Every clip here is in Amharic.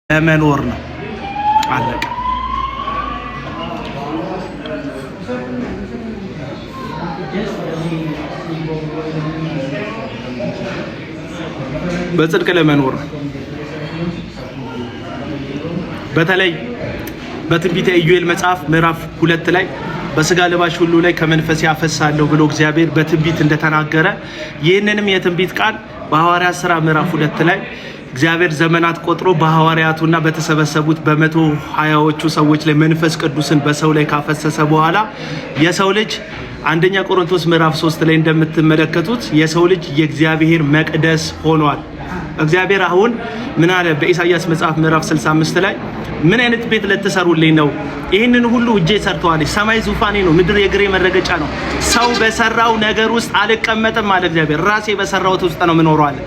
ለመኖር ነው። አለቀ። በጽድቅ ለመኖር ነው። በተለይ በትንቢተ ኢዩኤል መጽሐፍ ምዕራፍ 2 ላይ በስጋ ለባሽ ሁሉ ላይ ከመንፈስ ያፈሳለሁ ብሎ እግዚአብሔር በትንቢት እንደተናገረ ይህንንም የትንቢት ቃል በሐዋርያት ሥራ ምዕራፍ 2 ላይ እግዚአብሔር ዘመናት ቆጥሮ በሐዋርያቱና በተሰበሰቡት በ120ዎቹ ሰዎች ላይ መንፈስ ቅዱስን በሰው ላይ ካፈሰሰ በኋላ የሰው ልጅ አንደኛ ቆሮንቶስ ምዕራፍ 3 ላይ እንደምትመለከቱት የሰው ልጅ የእግዚአብሔር መቅደስ ሆኗል። እግዚአብሔር አሁን ምን አለ? በኢሳይያስ መጽሐፍ ምዕራፍ 65 ላይ ምን አይነት ቤት ልትሰሩልኝ ነው? ይህንን ሁሉ እጄ ሰርተዋለች። ሰማይ ዙፋኔ ነው፣ ምድር የእግሬ መረገጫ ነው። ሰው በሰራው ነገር ውስጥ አልቀመጥም አለ እግዚአብሔር። ራሴ በሰራውት ውስጥ ነው የምኖረው አለ።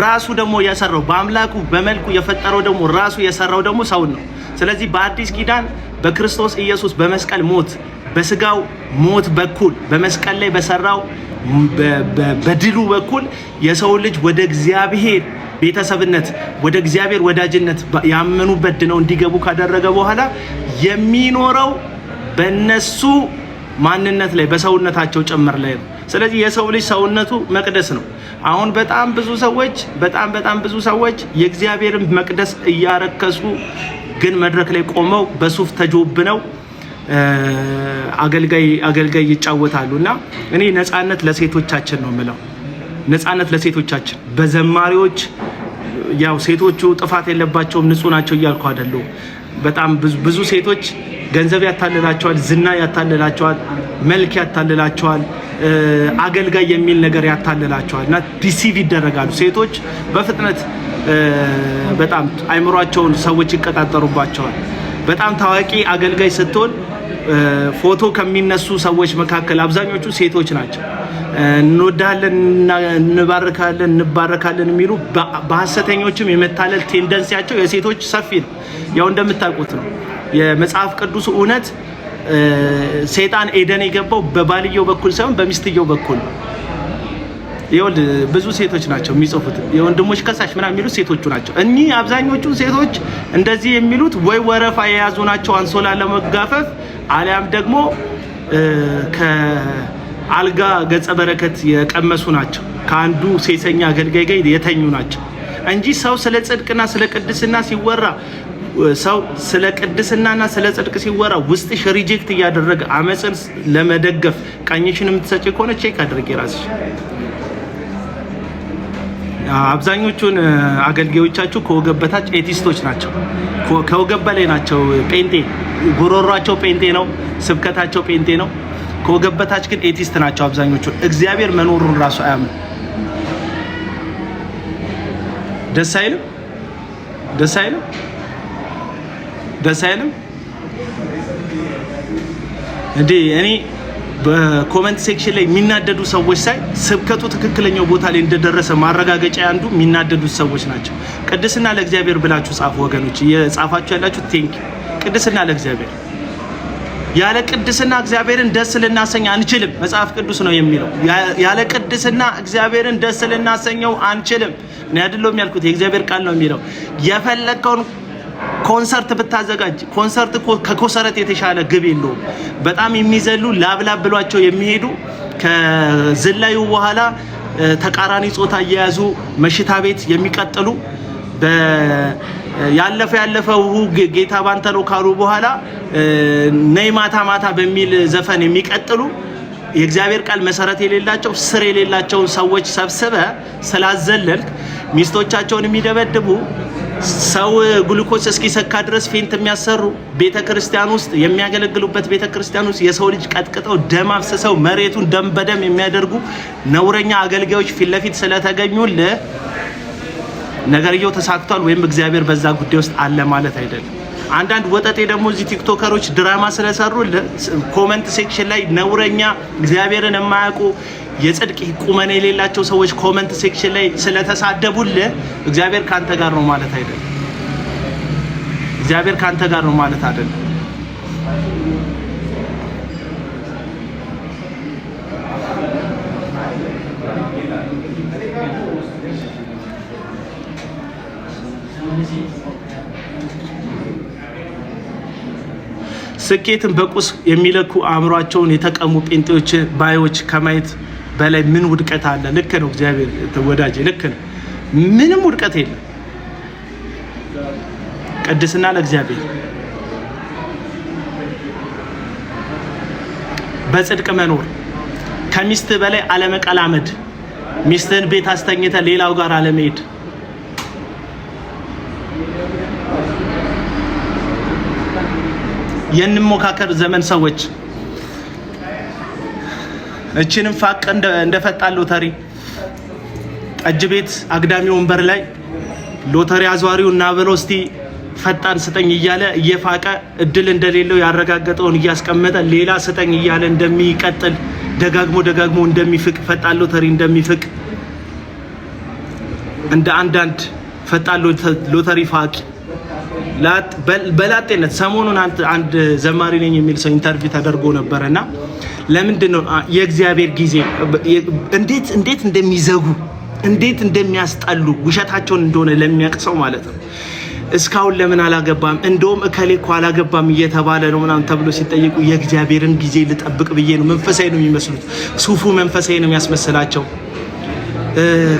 ራሱ ደግሞ የሰራው በአምላኩ በመልኩ የፈጠረው ደግሞ ራሱ የሰራው ደግሞ ሰውን ነው። ስለዚህ በአዲስ ኪዳን በክርስቶስ ኢየሱስ በመስቀል ሞት በስጋው ሞት በኩል በመስቀል ላይ በሰራው በድሉ በኩል የሰው ልጅ ወደ እግዚአብሔር ቤተሰብነት ወደ እግዚአብሔር ወዳጅነት ያመኑበት ነው እንዲገቡ ካደረገ በኋላ የሚኖረው በነሱ ማንነት ላይ በሰውነታቸው ጭምር ላይ ነው። ስለዚህ የሰው ልጅ ሰውነቱ መቅደስ ነው። አሁን በጣም ብዙ ሰዎች የእግዚአብሔርን መቅደስ እያረከሱ ግን መድረክ ላይ ቆመው በሱፍ ተጆብነው አገልጋይ ይጫወታሉና እኔ ነፃነት ለሴቶቻችን ነው የምለው። ነፃነት ለሴቶቻችን በዘማሪዎች ያው ሴቶቹ ጥፋት የለባቸውም ንጹህ ናቸው እያልኩ አይደለም። በጣም ብዙ ሴቶች ገንዘብ ያታልላቸዋል፣ ዝና ያታልላቸዋል፣ መልክ ያታልላቸዋል፣ አገልጋይ የሚል ነገር ያታልላቸዋል እና ዲሲቭ ይደረጋሉ። ሴቶች በፍጥነት በጣም አይምሯቸውን ሰዎች ይቀጣጠሩባቸዋል። በጣም ታዋቂ አገልጋይ ስትሆን ፎቶ ከሚነሱ ሰዎች መካከል አብዛኞቹ ሴቶች ናቸው። እንወዳለን፣ እንባረካለን የሚሉ በሐሰተኞችም የመታለል ቴንደንሲያቸው የሴቶች ሰፊ ነው። ያው እንደምታውቁት ነው የመጽሐፍ ቅዱስ እውነት ሰይጣን ኤደን የገባው በባልየው በኩል ሳይሆን በሚስትየው በኩል ነው። ይወል ብዙ ሴቶች ናቸው የሚጽፉት የወንድሞች ከሳሽ ምናምን የሚሉት ሴቶቹ ናቸው። እኚህ አብዛኞቹ ሴቶች እንደዚህ የሚሉት ወይ ወረፋ የያዙ ናቸው አንሶላ ለመጋፈፍ አሊያም ደግሞ ከአልጋ ገጸ በረከት የቀመሱ ናቸው። ከአንዱ ሴሰኛ አገልጋይ ጋር የተኙ ናቸው እንጂ ሰው ስለ ጽድቅና ስለ ቅድስና ሲወራ ሰው ስለ ቅድስናና ስለ ጽድቅ ሲወራ ውስጥሽ ሪጀክት እያደረገ አመጽን ለመደገፍ ቀኝሽን የምትሰጪ ከሆነ ቼክ አድርጌ ራስሽ። አብዛኞቹን አገልጋዮቻችሁ ከወገብ በታች ኤቲስቶች ናቸው። ከወገብ በላይ ናቸው ጴንጤ፣ ጉሮሯቸው ጴንጤ ነው፣ ስብከታቸው ጴንጤ ነው። ከወገብ በታች ግን ኤቲስት ናቸው አብዛኞቹ። እግዚአብሔር መኖሩን ራሱ አያምኑ። ደስ አይልም እንዴ? እኔ በኮሜንት ሴክሽን ላይ የሚናደዱ ሰዎች ሳይ ስብከቱ ትክክለኛው ቦታ ላይ እንደደረሰ ማረጋገጫ አንዱ የሚናደዱት ሰዎች ናቸው። ቅድስና ለእግዚአብሔር ብላችሁ ጻፉ ወገኖች፣ እየጻፋችሁ ያላችሁ ቴንክ። ቅድስና ለእግዚአብሔር። ያለ ቅድስና እግዚአብሔርን ደስ ልናሰኝ አንችልም። መጽሐፍ ቅዱስ ነው የሚለው ያለ ቅድስና እግዚአብሔርን ደስ ልናሰኘው አንችልም። እኔ አይደለም ያልኩት የእግዚአብሔር ቃል ነው የሚለው። የፈለከውን ኮንሰርት ብታዘጋጅ ኮንሰርት ከኮንሰርት የተሻለ ግብ የለውም። በጣም የሚዘሉ ላብላብ ብሏቸው የሚሄዱ ከዝላዩ በኋላ ተቃራኒ ጾታ እየያዙ መሽታ ቤት የሚቀጥሉ ያለፈው ጌታ ባንተ ነው ካሉ በኋላ ነይ ማታ በሚል ዘፈን የሚቀጥሉ የእግዚአብሔር ቃል መሰረት የሌላቸው ስር የሌላቸው ሰዎች ሰብስበ ስላዘለልክ ሚስቶቻቸውን የሚደበድቡ ሰው ግሉኮስ እስኪሰካ ድረስ ፌንት የሚያሰሩ ቤተክርስቲያን ውስጥ የሚያገለግሉበት ቤተክርስቲያን ውስጥ የሰው ልጅ ቀጥቅጠው ደም አፍስሰው መሬቱን ደም በደም የሚያደርጉ ነውረኛ አገልጋዮች ፊት ለፊት ስለተገኙልህ ነገርየው ተሳክቷል ወይም እግዚአብሔር በዛ ጉዳይ ውስጥ አለ ማለት አይደለም። አንዳንድ ወጠጤ ደግሞ እዚህ ቲክቶከሮች ድራማ ስለሰሩልህ ኮሜንት ሴክሽን ላይ ነውረኛ እግዚአብሔርን የማያውቁ የጽድቅ ቁመና የሌላቸው ሰዎች ኮሜንት ሴክሽን ላይ ስለተሳደቡልህ እግዚአብሔር ካንተ ጋር ነው ማለት አይደለም። እግዚአብሔር ካንተ ጋር ነው ማለት አይደለም። ስኬትን በቁስ የሚለኩ አእምሯቸውን የተቀሙ ጴንጤዎች ባዮች ከማየት በላይ ምን ውድቀት አለ? ልክ ነው እግዚአብሔር ወዳጄ፣ ልክ ነው። ምንም ውድቀት የለም። ቅድስና ለእግዚአብሔር። በጽድቅ መኖር፣ ከሚስትህ በላይ አለመቀላመድ፣ ሚስትህን ቤት አስተኝተህ ሌላው ጋር አለመሄድ፣ የንሞካከር ዘመን ሰዎች እችንም ፋቅ እንደፈጣን ሎተሪ ጠጅ ቤት አግዳሚ ወንበር ላይ ሎተሪ አዟሪው እና ብለው እስቲ ፈጣን ስጠኝ እያለ እየፋቀ እድል እንደሌለው ያረጋገጠውን እያስቀመጠ ሌላ ስጠኝ እያለ እንደሚቀጥል ደጋግሞ እንደሚፍቅ ፈጣን ሎተሪ እንደሚፍቅ እንደ አንዳንድ ፈጣን ሎተሪ ፋቂ በላጤነት ሰሞኑን አንድ ዘማሪ ነኝ የሚል ሰው ኢንተርቪው ተደርጎ ነበርና ለምንድን ነው የእግዚአብሔር ጊዜ እንዴት እንደሚዘጉ እንዴት እንደሚያስጠሉ ውሸታቸውን እንደሆነ ለሚያቅሰው ማለት ነው። እስካሁን ለምን አላገባም እንደውም እከሌ እኮ አላገባም እየተባለ ነው ምናምን ተብሎ ሲጠይቁ የእግዚአብሔርን ጊዜ ልጠብቅ ብዬ ነው። መንፈሳዊ ነው የሚመስሉት። ሱፉ መንፈሳዊ ነው የሚያስመስላቸው፣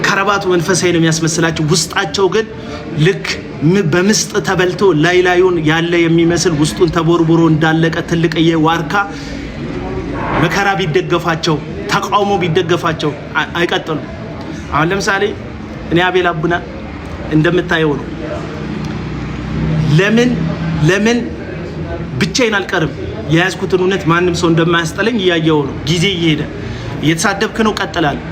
ከረባቱ መንፈሳዊ ነው የሚያስመስላቸው። ውስጣቸው ግን ልክ በምስጥ ተበልቶ ላዩን ያለ የሚመስል ውስጡን ተቦርቦሮ እንዳለቀ ትልቅዬ ዋርካ መከራ ቢደገፋቸው ተቃውሞ ቢደገፋቸው አይቀጥሉም። አሁን ለምሳሌ እኔ አቤል አቡና እንደምታየው ነው። ለምን ብቻዬን አልቀርም? የያዝኩትን እውነት ማንም ሰው እንደማያስጠለኝ እያየው ነው። ጊዜ እየሄደ እየተሳደብክ ነው፣ ቀጥላለሁ።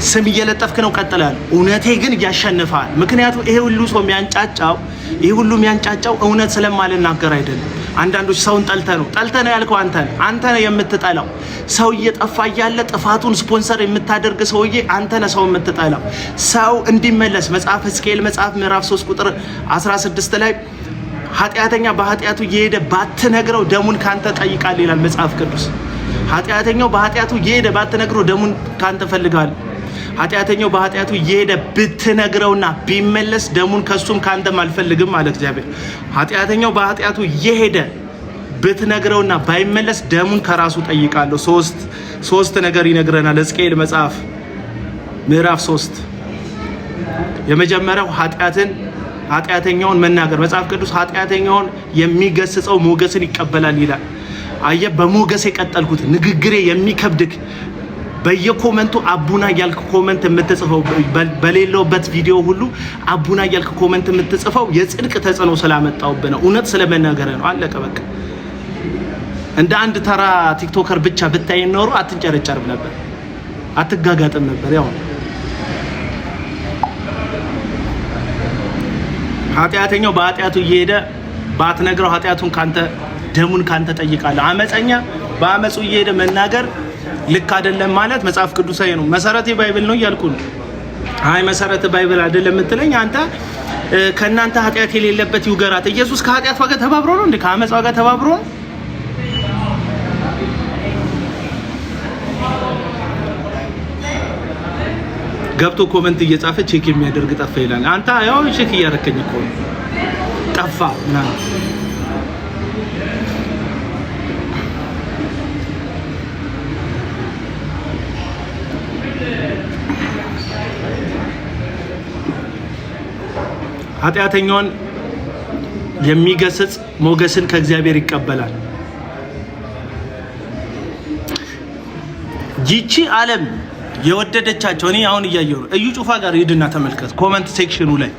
ስም እየለጠፍክ ነው፣ ቀጥላለሁ። እውነቴ ግን ያሸንፋል። ምክንያቱም ይሄ ሁሉ ሰው የሚያንጫጫው እውነት ስለማልናገር አይደለም። አንዳንዶች ሰውን ጠልተህ ነው ያልከው አንተ ነህ የምትጠላው። ሰው እየጠፋ እያለ ጥፋቱን ስፖንሰር የምታደርግ ሰውዬ አንተ ነህ ሰው የምትጠላው። ሰው እንዲመለስ መጽሐፍ ሕዝቅኤል መጽሐፍ ምዕራፍ 3 ቁጥር 16 ላይ ኃጢአተኛ በኃጢአቱ እየሄደ ባትነግረው ደሙን ካንተ ጠይቃል ይላል መጽሐፍ ቅዱስ። ኃጢአተኛው በኃጢአቱ እየሄደ ባትነግረው ደሙን ካንተ ፈልጋል። ኃጢአተኛው በኃጢአቱ እየሄደ ብትነግረውና ቢመለስ ደሙን ከሱም ካንተም አልፈልግም ማለት እግዚአብሔር። ኃጢአተኛው በኃጢአቱ እየሄደ ብትነግረውና ባይመለስ ደሙን ከራሱ ጠይቃለሁ። ሶስት ነገር ይነግረናል ሕዝቅኤል መጽሐፍ ምዕራፍ 3። የመጀመሪያው ኃጢአተኛውን መናገር። መጽሐፍ ቅዱስ ኃጢአተኛውን የሚገስጸው ሞገስን ይቀበላል ይላል። አየ በሞገስ የቀጠልኩት ንግግሬ የሚከብድክ በየኮመንቱ አቡና ያልክ ኮመንት የምትጽፈው በሌለውበት ቪዲዮ ሁሉ አቡና ያልክ ኮመንት የምትጽፈው የጽድቅ ተጽዕኖ ስላመጣውብህ ነው። እውነት ስለመናገር ነው። አለቀ በቃ። እንደ አንድ ተራ ቲክቶከር ብቻ ብታይ ኖሮ አትንጨረጨርም ነበር፣ አትጋጋጥም ነበር። ያው ኃጢአተኛው በኃጢአቱ እየሄደ ባትነግረው ኃጢአቱን ካንተ ደሙን ካንተ ጠይቃለሁ። አመፀኛ በአመፁ እየሄደ መናገር ልክ አይደለም ማለት መጽሐፍ ቅዱሳዊ ነው። መሰረቴ ባይብል ነው እያልኩ ነው። አይ መሰረተ ባይብል አይደለም የምትለኝ አንተ ከእናንተ ኃጢአት የሌለበት ይውገራት። ኢየሱስ ከኃጢአት ጋር ተባብሮ ነው እንዴ? ከአመፃ ጋር ተባብሮ ነው? ገብቶ ኮመንት እየጻፈ ቼክ የሚያደርግ ጠፋ ይላል። አንተ ያው ቼክ እያደረከኝ እኮ ጠፋ ምናምን። ኃጢአተኛውን የሚገስጽ ሞገስን ከእግዚአብሔር ይቀበላል። ይቺ ዓለም የወደደቻቸው እኔ አሁን እያየሁ ነው። እዩ ጩፋ ጋር ሄድና ተመልከት። ኮመንት ሴክሽኑ ላይ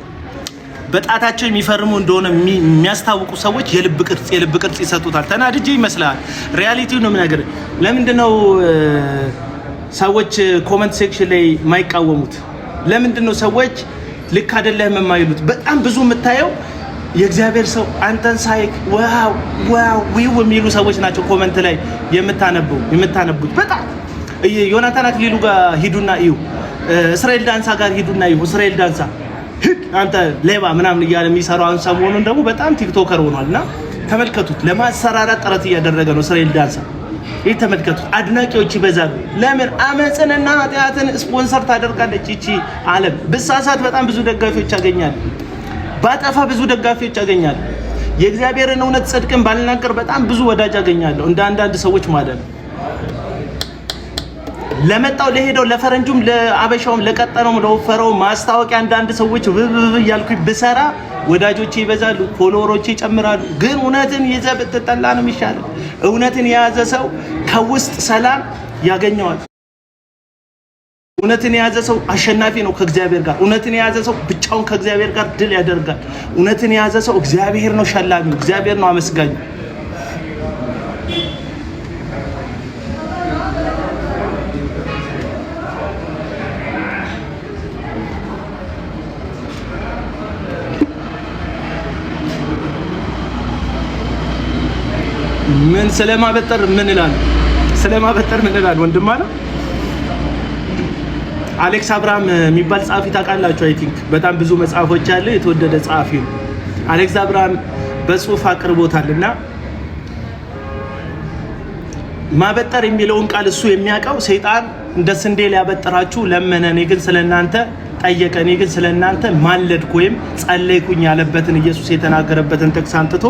በጣታቸው የሚፈርሙ እንደሆነ የሚያስታውቁ ሰዎች የልብ ቅርጽ ይሰጡታል። ተናድጄ ይመስላል። ሪያሊቲው ነው የምነግርህ። ለምንድነው ሰዎች ኮመንት ሴክሽን ላይ የማይቃወሙት? ለምንድነው ሰዎች ልክ አይደለም የማይሉት? በጣም ብዙ የምታየው የእግዚአብሔር ሰው አንተን ሳይክ ዋው የሚሉ ሰዎች ናቸው ኮመንት ላይ የምታነቡት። በጣም ዮናታን አክሊሉ ጋር ሂዱና እዩ፣ እስራኤል ዳንሳ ጋር ሂዱና እዩ። እስራኤል ዳንሳ አንተ ሌባ ምናምን እያለ የሚሰራውን ሰሞኑን ደግሞ በጣም ቲክቶከር ሆኗልና ተመልከቱት። ለማሰራራት ጥረት እያደረገ ነው እስራኤል ዳንሳ። ይህ ተመልከቱት። አድናቂዎች ይበዛሉ። ለምን? አመፅንና ኃጢአትን ስፖንሰር ታደርጋለች ይቺ ዓለም። ብሳሳት በጣም ብዙ ደጋፊዎች ያገኛል። ባጠፋ ብዙ ደጋፊዎች ያገኛል። የእግዚአብሔርን እውነት ጽድቅን ባልናገር በጣም ብዙ ወዳጅ አገኛለሁ እንደ አንዳንድ ሰዎች ማለት ነው። ለመጣው ለሄደው ለፈረንጁም ለአበሻውም ለቀጠነውም ለወፈረው ማስታወቂያ አንዳንድ ሰዎች ብብብ ያልኩኝ ብሰራ ወዳጆቼ ይበዛሉ፣ ፎሎወሮቼ ይጨምራሉ። ግን እውነትን ይዘህ ብትጠላ ነው የሚሻለው። እውነትን የያዘ ሰው ከውስጥ ሰላም ያገኘዋል። እውነትን የያዘ ሰው አሸናፊ ነው ከእግዚአብሔር ጋር። እውነትን የያዘ ሰው ብቻውን ከእግዚአብሔር ጋር ድል ያደርጋል። እውነትን የያዘ ሰው እግዚአብሔር ነው ሸላሚው፣ እግዚአብሔር ነው አመስጋኙ። ምን ስለማበጠር ምን እላለሁ ወንድም አለ አሌክስ አብርሃም የሚባል ጸሐፊ ታውቃላችሁ? አይ ቲንክ በጣም ብዙ መጽሐፎች ያለ የተወደደ ጸሐፊ ነው። አሌክስ አብርሃም በጽሁፍ አቅርቦታልና ማበጠር የሚለውን ቃል እሱ የሚያውቀው ሰይጣን እንደ ስንዴ ሊያበጥራችሁ ለመነ፣ እኔ ግን ስለናንተ ጠየቀ፣ እኔ ግን ስለናንተ ማለድኩ ወይም ጸለይኩኝ ያለበትን ኢየሱስ የተናገረበትን ጥቅስ አንጥቶ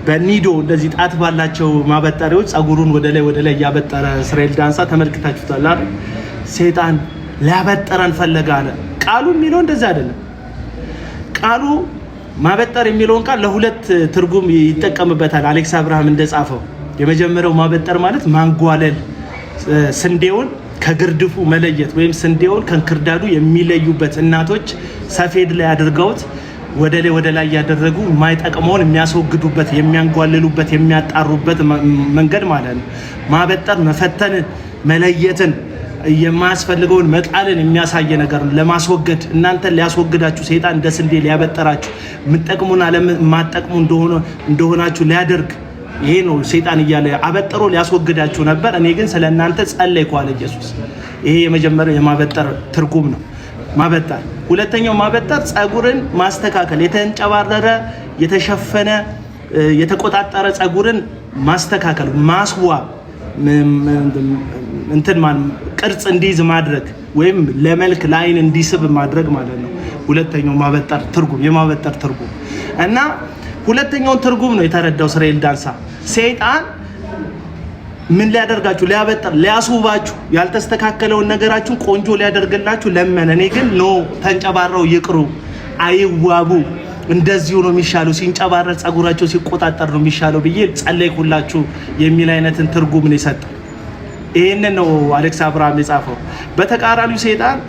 በኒዶ እንደዚህ ጣት ባላቸው ማበጠሪያዎች ጸጉሩን ወደ ላይ ያበጠረ እስራኤል ዳንሳ ተመልክታችሁታል አይደል? ሰይጣን ሊያበጠረን ፈለገ አለ። ቃሉ የሚለው እንደዛ አይደለም። ቃሉ ማበጠር የሚለውን ቃል ለሁለት ትርጉም ይጠቀምበታል አሌክስ አብርሃም እንደጻፈው። የመጀመሪያው ማበጠር ማለት ማንጓለል፣ ስንዴውን ከግርድፉ መለየት ወይም ስንዴውን ከእንክርዳዱ የሚለዩበት እናቶች ሰፌድ ላይ አድርገውት ወደ ላይ ያደረጉ የማይጠቅመውን የሚያስወግዱበት፣ የሚያንጓልሉበት፣ የሚያጣሩበት መንገድ ማለት ነው። ማበጠር መፈተንን፣ መለየትን፣ የማያስፈልገውን መጣልን የሚያሳየ ነገር ነው። ለማስወገድ እናንተን ሊያስወግዳችሁ ሰይጣን እንደ ስንዴ ሊያበጠራችሁ የምትጠቅሙን ዓለም የማትጠቅሙ እንደሆናችሁ ሊያደርግ ይሄ ነው ሰይጣን እያለ አበጥሮ ሊያስወግዳችሁ ነበር። እኔ ግን ስለእናንተ ጸለይኩ አለ ኢየሱስ። ይሄ የመጀመሪያው የማበጠር ትርጉም ነው። ማበጠር። ሁለተኛው ማበጠር ጸጉርን ማስተካከል፣ የተንጨባረረ የተሸፈነ የተቆጣጠረ ጸጉርን ማስተካከል፣ ማስዋብ፣ ቅርጽ እንዲይዝ ማድረግ ወይም ለመልክ ለአይን እንዲስብ ማድረግ ማለት ነው። ሁለተኛው ማበጠር ትርጉም የማበጠር ትርጉም እና ሁለተኛውን ትርጉም ነው የተረዳው እስራኤል ዳንሳ። ሰይጣን ምን ሊያደርጋችሁ? ሊያበጠር፣ ሊያስውባችሁ፣ ያልተስተካከለውን ነገራችሁን ቆንጆ ሊያደርግላችሁ ለመነ። እኔ ግን ኖ ተንጨባረው ይቅሩ፣ አይዋቡ፣ እንደዚሁ ነው የሚሻለው፣ ሲንጨባረር ጸጉራቸው ሲቆጣጠር ነው የሚሻለው ብዬ ጸለይኩላችሁ የሚል አይነትን ትርጉም ነው የሰጠው። ይሄንን ነው አሌክስ አብርሃም የጻፈው። በተቃራኒው ሰይጣን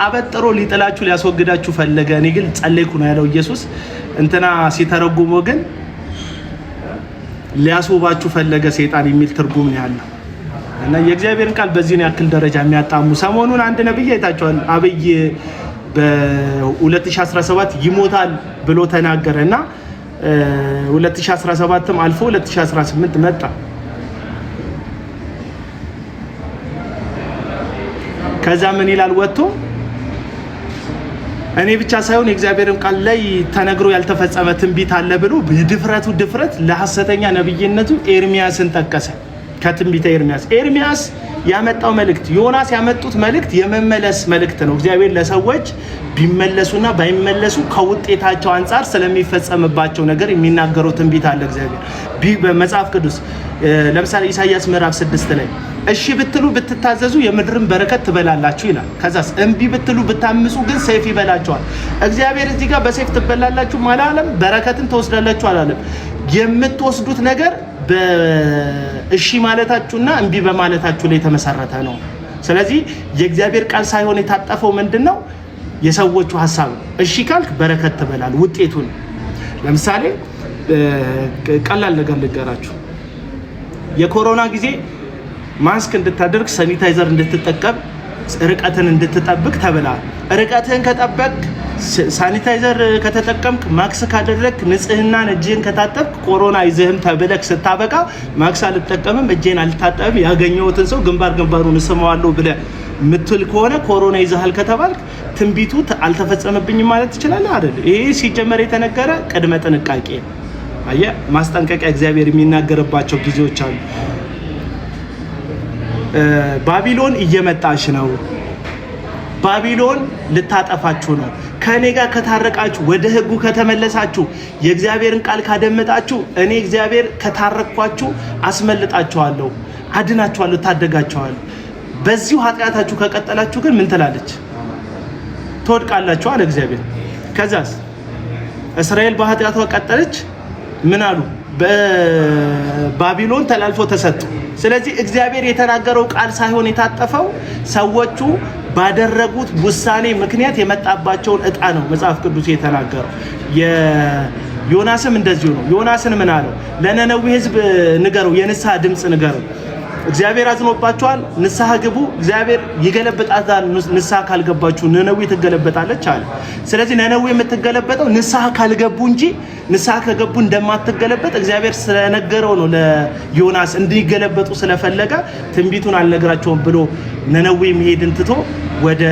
አበጥሮ ሊጥላችሁ ሊያስወግዳችሁ ፈለገ፣ እኔ ግን ጸለይኩ ነው ያለው ኢየሱስ። እንትና ሲተረጉመው ግን ሊያስውባችሁ ፈለገ ሰይጣን የሚል ትርጉም ነው ያለው። እና የእግዚአብሔርን ቃል በዚህ ነው ያክል ደረጃ የሚያጣሙ። ሰሞኑን አንድ ነብይ አይታችኋል። አብይ በ2017 ይሞታል ብሎ ተናገረ እና 2017ም አልፎ 2018 መጣ። ከዛ ምን ይላል ወጥቶ እኔ ብቻ ሳይሆን የእግዚአብሔርን ቃል ላይ ተነግሮ ያልተፈጸመ ትንቢት አለ ብሎ ድፍረት ለሐሰተኛ ነብይነቱ ኤርሚያስን ጠቀሰ። ከትንቢተ ኤርሚያስ ያመጣው መልእክት፣ ዮናስ ያመጡት መልእክት የመመለስ መልእክት ነው። እግዚአብሔር ለሰዎች ቢመለሱና ባይመለሱ ከውጤታቸው አንጻር ስለሚፈጸምባቸው ነገር የሚናገረው ትንቢት አለ። እግዚአብሔር በመጽሐፍ ቅዱስ ለምሳሌ ኢሳይያስ ምዕራፍ 6 ላይ እሺ ብትሉ ብትታዘዙ የምድርን በረከት ትበላላችሁ ይላል። ከዛስ እምቢ ብትሉ ብታምፁ ግን ሰይፍ ይበላችኋል። እግዚአብሔር እዚህ ጋር በሰይፍ ትበላላችሁ አላለም፣ በረከትን ትወስዳላችሁ አላለም። የምትወስዱት ነገር በእሺ ማለታችሁና እምቢ በማለታችሁ ላይ የተመሰረተ ነው። ስለዚህ የእግዚአብሔር ቃል ሳይሆን የታጠፈው ምንድነው? የሰዎቹ ሐሳብ ነው። እሺ ካልክ በረከት ትበላል። ውጤቱን ለምሳሌ ቀላል ነገር ልገራችሁ። የኮሮና ጊዜ ማስክ እንድታደርግ፣ ሳኒታይዘር እንድትጠቀም፣ ርቀትን እንድትጠብቅ ተብሏል። ርቀትህን ከጠበቅ፣ ሳኒታይዘር ከተጠቀምክ፣ ማክስ ካደረክ፣ ንጽህናን እጅህን ከታጠብክ ኮሮና ይዘህም ተብለክ ስታበቃ ማክስ አልጠቀምም እጄን አልታጠብም ያገኘሁትን ሰው ግንባሩን እስመዋለሁ ብለህ ምትል ከሆነ ኮሮና ይዘሃል ከተባልክ ትንቢቱ አልተፈጸመብኝም ማለት ትችላለህ አይደል? ይሄ ሲጀመር የተነገረ ቅድመ ጥንቃቄ አየህ፣ ማስጠንቀቂያ እግዚአብሔር የሚናገርባቸው ጊዜዎች አሉ። ባቢሎን እየመጣች ነው፣ ባቢሎን ልታጠፋችሁ ነው፣ ከኔ ጋር ከታረቃችሁ ወደ ህጉ ከተመለሳችሁ የእግዚአብሔርን ቃል ካደመጣችሁ እኔ እግዚአብሔር ከታረቅኳችሁ አስመልጣችኋለሁ፣ አድናችኋለሁ፣ ታደጋችኋለሁ። በዚሁ ኃጢአታችሁ ከቀጠላችሁ ግን ምን ትላለች? ትወድቃላችሁ አለ እግዚአብሔር። ከዛስ እስራኤል በኃጢአቷ ቀጠለች። ምን አሉ? በባቢሎን ተላልፈው ተሰጡ። ስለዚህ እግዚአብሔር የተናገረው ቃል ሳይሆን የታጠፈው ሰዎቹ ባደረጉት ውሳኔ ምክንያት የመጣባቸውን እጣ ነው መጽሐፍ ቅዱስ የተናገረው። ዮናስም እንደዚሁ ነው። ዮናስን ምን አለው? ለነነዌ ህዝብ ንገረው፣ የንስሐ ድምፅ ንገረው። እግዚአብሔር አዝኖባችኋል፣ ንስሐ ግቡ፣ እግዚአብሔር ይገለበጣታል። ንስሐ ካልገባችሁ ነነዌ ትገለበጣለች አለ። ስለዚህ ነነዌ የምትገለበጠው ንስሐ ካልገቡ እንጂ ንስሐ ከገቡ እንደማትገለበጥ እግዚአብሔር ስለነገረው ነው። ለዮናስ እንዲገለበጡ ስለፈለገ ትንቢቱን አልነግራቸውም ብሎ ነነዌ መሄድን ትቶ ወደ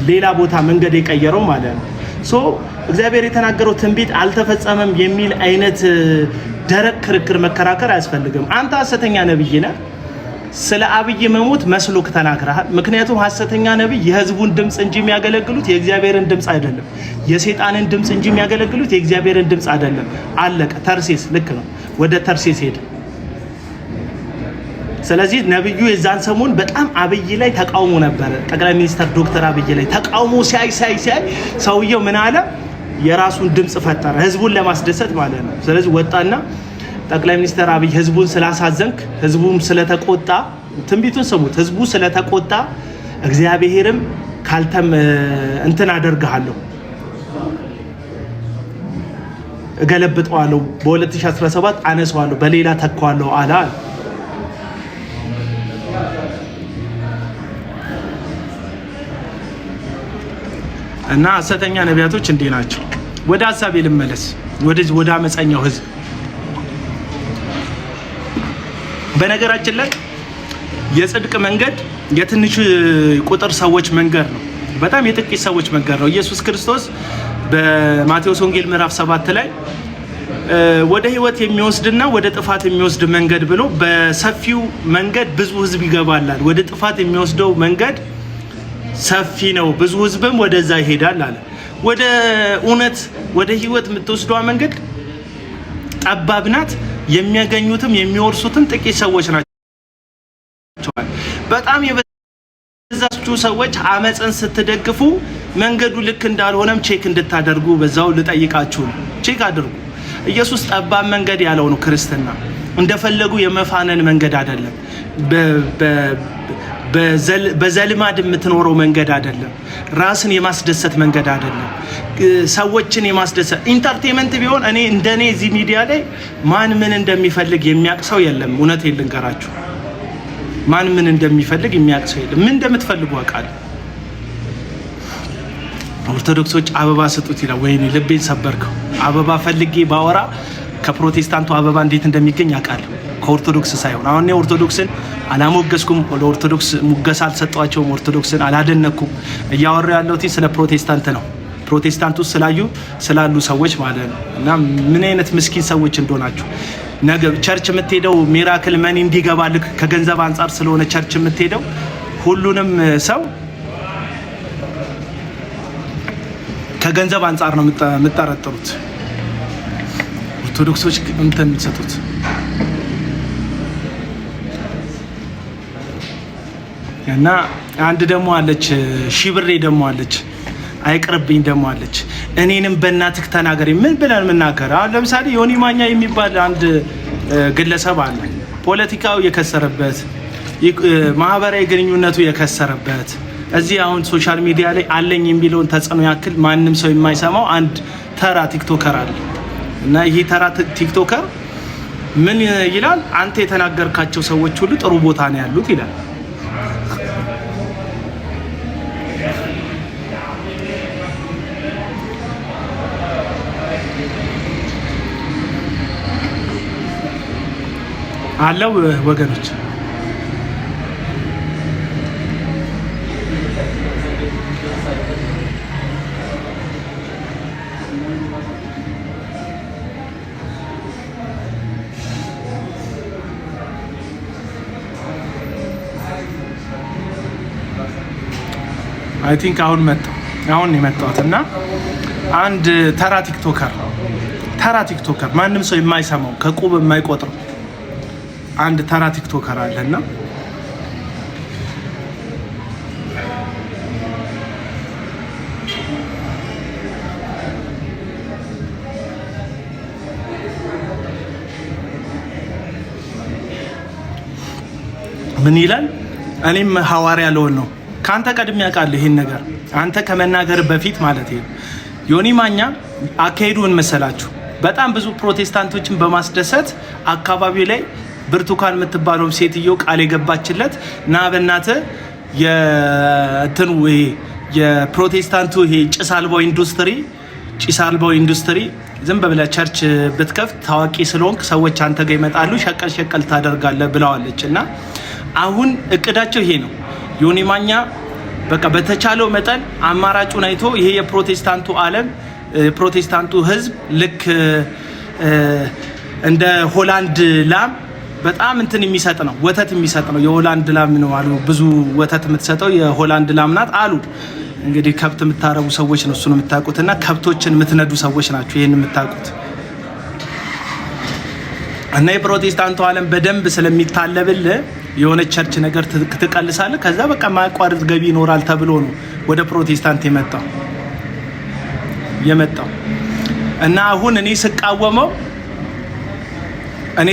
ሌላ ቦታ መንገድ የቀየረው ማለት ነው። እግዚአብሔር የተናገረው ትንቢት አልተፈጸመም የሚል አይነት ደረቅ ክርክር መከራከር አያስፈልግም። አንተ ሐሰተኛ ነብይ ነህ። ስለ አብይ መሞት መስሎክ ተናግረሃል። ምክንያቱም ሐሰተኛ ነብይ የህዝቡን ድምጽ እንጂ የሚያገለግሉት የእግዚአብሔርን ድምጽ አይደለም፣ የሰይጣንን ድምጽ እንጂ የሚያገለግሉት የእግዚአብሔርን ድምጽ አይደለም። አለቀ። ተርሴስ ልክ ነው። ወደ ተርሴስ ሄደ። ስለዚህ ነብዩ የዛን ሰሞን በጣም አብይ ላይ ተቃውሞ ነበር። ጠቅላይ ሚኒስትር ዶክተር አብይ ላይ ተቃውሞ ሲያይ ሰውየው ምን አለ? የራሱን ድምጽ ፈጠረ፣ ህዝቡን ለማስደሰት ማለት ነው። ስለዚህ ወጣና ጠቅላይ ሚኒስትር አብይ ህዝቡን ስላሳዘንክ፣ ህዝቡም ስለተቆጣ፣ ትንቢቱን ስሙት፣ ህዝቡ ስለተቆጣ እግዚአብሔርም ካልተም እንትን አደርግሃለሁ፣ እገለብጠዋለሁ፣ በ2017 አነሳዋለሁ፣ በሌላ ተካዋለሁ አለ። እና ሐሰተኛ ነቢያቶች እንዲህ ናቸው። ወደ ሐሳቤ ልመለስ፣ ወደ አመፀኛው ህዝብ። በነገራችን ላይ የጽድቅ መንገድ የትንሽ ቁጥር ሰዎች መንገድ ነው። በጣም የጥቂት ሰዎች መንገድ ነው። ኢየሱስ ክርስቶስ በማቴዎስ ወንጌል ምዕራፍ 7 ላይ ወደ ህይወት የሚወስድና ወደ ጥፋት የሚወስድ መንገድ ብሎ በሰፊው መንገድ ብዙ ህዝብ ይገባላል፣ ወደ ጥፋት የሚወስደው መንገድ ሰፊ ነው፣ ብዙ ህዝብም ወደዛ ይሄዳል አለ። ወደ እውነት ወደ ህይወት የምትወስደዋ መንገድ ጠባብ ናት፣ የሚያገኙትም የሚወርሱትም ጥቂት ሰዎች ናቸው። በጣም የበዛችሁ ሰዎች አመፅን ስትደግፉ መንገዱ ልክ እንዳልሆነም ቼክ እንድታደርጉ በዛው ልጠይቃችሁ ነው። ቼክ አድርጉ። ኢየሱስ ጠባብ መንገድ ያለው ነው ክርስትና። እንደፈለጉ የመፋነን መንገድ አይደለም። በዘልማድ የምትኖረው መንገድ አይደለም። ራስን የማስደሰት መንገድ አይደለም። ሰዎችን የማስደሰት ኢንተርቴንመንት ቢሆን እኔ እንደኔ እዚህ ሚዲያ ላይ ማን ምን እንደሚፈልግ የሚያውቅ ሰው የለም። እውነቴን ልንገራችሁ፣ ማን ምን እንደሚፈልግ የሚያውቅ ሰው የለም። ምን እንደምትፈልጉ አውቃለሁ። ኦርቶዶክሶች አበባ ስጡት ይላል። ወይኔ ልቤን ሰበርከው። አበባ ፈልጌ ባወራ ከፕሮቴስታንቱ አበባ እንዴት እንደሚገኝ አውቃለሁ፣ ከኦርቶዶክስ ሳይሆን። አሁን እኔ ኦርቶዶክስን አላሞገስኩም፣ ለኦርቶዶክስ ሙገሳ አልሰጧቸውም፣ ኦርቶዶክስን አላደነኩም። እያወራሁ ያለሁት ስለ ፕሮቴስታንት ነው። ፕሮቴስታንቱ ስላሉ ሰዎች ማለት ነው። እና ምን አይነት ምስኪን ሰዎች እንደሆናችሁ ነገ ቸርች የምትሄደው ሚራክል መኒ እንዲገባልክ ከገንዘብ አንጻር ስለሆነ ቸርች የምትሄደው ሁሉንም ሰው ከገንዘብ አንጻር ነው የምትጠረጥሩት። ኦርቶዶክሶች እንትን ሰጡት። እና አንድ ደግሞ አለች፣ ሺብሬ ደግሞ አለች፣ አይቅርብኝ ደግሞ አለች። እኔንም በእናትህ ተናገሪ። ምን ብለን የምናገር? አሁን ለምሳሌ ዮኒ ማኛ የሚባል አንድ ግለሰብ አለ። ፖለቲካው የከሰረበት፣ ማህበራዊ ግንኙነቱ የከሰረበት፣ እዚህ አሁን ሶሻል ሚዲያ ላይ አለኝ የሚለውን ተጽዕኖ ያክል ማንም ሰው የማይሰማው አንድ ተራ ቲክቶከር አለ። እና ይሄ ተራ ቲክቶከር ምን ይላል? አንተ የተናገርካቸው ሰዎች ሁሉ ጥሩ ቦታ ነው ያሉት ይላል። አለው ወገኖች፣ አይ ቲንክ አሁን መጣ። አሁን የመጣሁት እና አንድ ተራ ቲክቶከር ማንም ሰው የማይሰማው ከቁብ የማይቆጥረው አንድ ተራ ቲክቶከር አለና ምን ይላል? እኔም ሐዋርያ ልሆን ነው። ካንተ ቀድሜ ያውቃለሁ ይሄን ነገር አንተ ከመናገር በፊት ማለት ነው። ዮኒ ማኛ አካሄዱን መሰላችሁ በጣም ብዙ ፕሮቴስታንቶችን በማስደሰት አካባቢው ላይ ብርቱካን የምትባለው ሴትዮ ቃል የገባችለት ና በእናትህ የፕሮቴስታንቱ ይሄ ጭስ አልባው ኢንዱስትሪ ዝም ብለህ ቸርች ብትከፍት ታዋቂ ስለሆንክ ሰዎች አንተ ጋር ይመጣሉ፣ ሸቀል ታደርጋለህ ብለዋለች። እና አሁን እቅዳቸው ይሄ ነው። ዮኒ ማኛ በቃ በተቻለው መጠን አማራጩን አይቶ ይሄ የፕሮቴስታንቱ ዓለም የፕሮቴስታንቱ ሕዝብ ልክ እንደ ሆላንድ ላም በጣም እንትን የሚሰጥ ነው፣ ወተት የሚሰጥ ነው። የሆላንድ ላም ነው አሉ፣ ብዙ ወተት የምትሰጠው የሆላንድ ላም ናት አሉ። እንግዲህ ከብት የምታረቡ ሰዎች ነው እሱን የምታውቁትና ከብቶችን የምትነዱ ሰዎች ናቸው ይሄን የምታውቁት። እና የፕሮቴስታንቱ ዓለም በደንብ ስለሚታለብል የሆነ ቸርች ነገር ትቀልሳለህ፣ ከዛ በቃ ማያቋርጥ ገቢ ይኖራል ተብሎ ነው ወደ ፕሮቴስታንት የመጣው። እና አሁን እኔ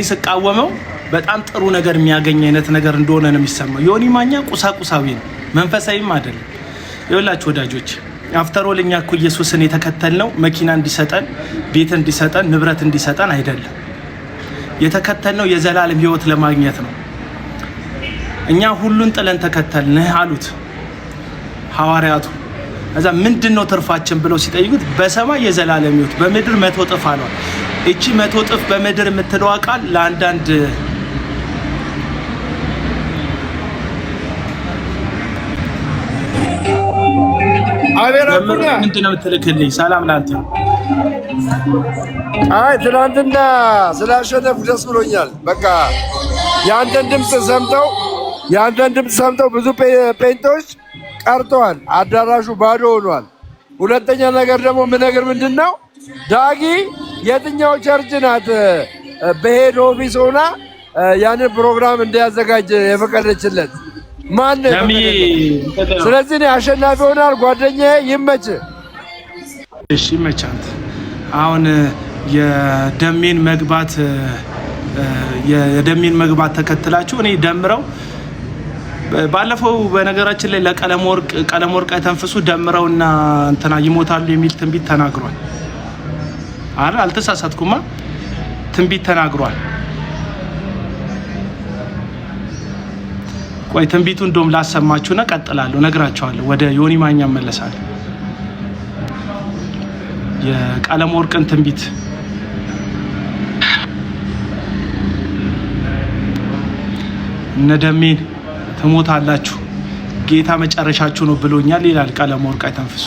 ስቃወመው በጣም ጥሩ ነገር የሚያገኝ አይነት ነገር እንደሆነ ነው የሚሰማው። ዮኒ ማኛ ቁሳቁሳዊ ነው፣ መንፈሳዊም አይደለም። ይኸውላችሁ ወዳጆች አፍተሮል እኛ እኮ ኢየሱስን የተከተልነው መኪና እንዲሰጠን፣ ቤት እንዲሰጠን፣ ንብረት እንዲሰጠን አይደለም። የተከተልነው የዘላለም ሕይወት ለማግኘት ነው። እኛ ሁሉን ጥለን ተከተልንህ አሉት ሐዋርያቱ። እዛ ምንድነው ትርፋችን ብለው ሲጠይቁት በሰማይ የዘላለም ሕይወት በምድር 100 እጥፍ አሏል። እቺ 100 እጥፍ በምድር የምትለው ቃል ለአንዳንድ ምንድነው የምትልክልኝ? ሰላም ላንተ። አይ ትናንትና ስላሸነፉ ደስ ብሎኛል። በቃ የአንተን ድምፅ ሰምተው ብዙ ፔንቶች ቀርተዋል። አዳራሹ ባዶ ሆኗል። ሁለተኛ ነገር ደግሞ ምነግር ምንድነው ዳጊ የትኛው ቸርች ናት በሄድ ኦፊስ ሆና ያንን ፕሮግራም እንዲያዘጋጅ የፈቀደችለት? ማን? ስለዚህ እኔ አሸናፊ ሆናል። ጓደኛዬ ይመች። እሺ ይመቻት። አሁን የደሜን መግባት ተከትላችሁ እኔ ደምረው ባለፈው በነገራችን ላይ ለቀለም ወርቅ አይተንፍሱ ደምረውና እንትና ይሞታሉ የሚል ትንቢት ተናግሯል። አልተሳሳትኩማ? ትንቢት ተናግሯል። ቆይ ትንቢቱ እንደውም ላሰማችሁና ቀጥላለሁ፣ ነግራቸዋለሁ። ወደ ዮኒ ማኛ መለሳለሁ። የቀለም ወርቅን ትንቢት እነደሜን ትሞታላችሁ ጌታ መጨረሻችሁ ነው ብሎኛል ይላል ቀለም ወርቅ አይተንፍሱ።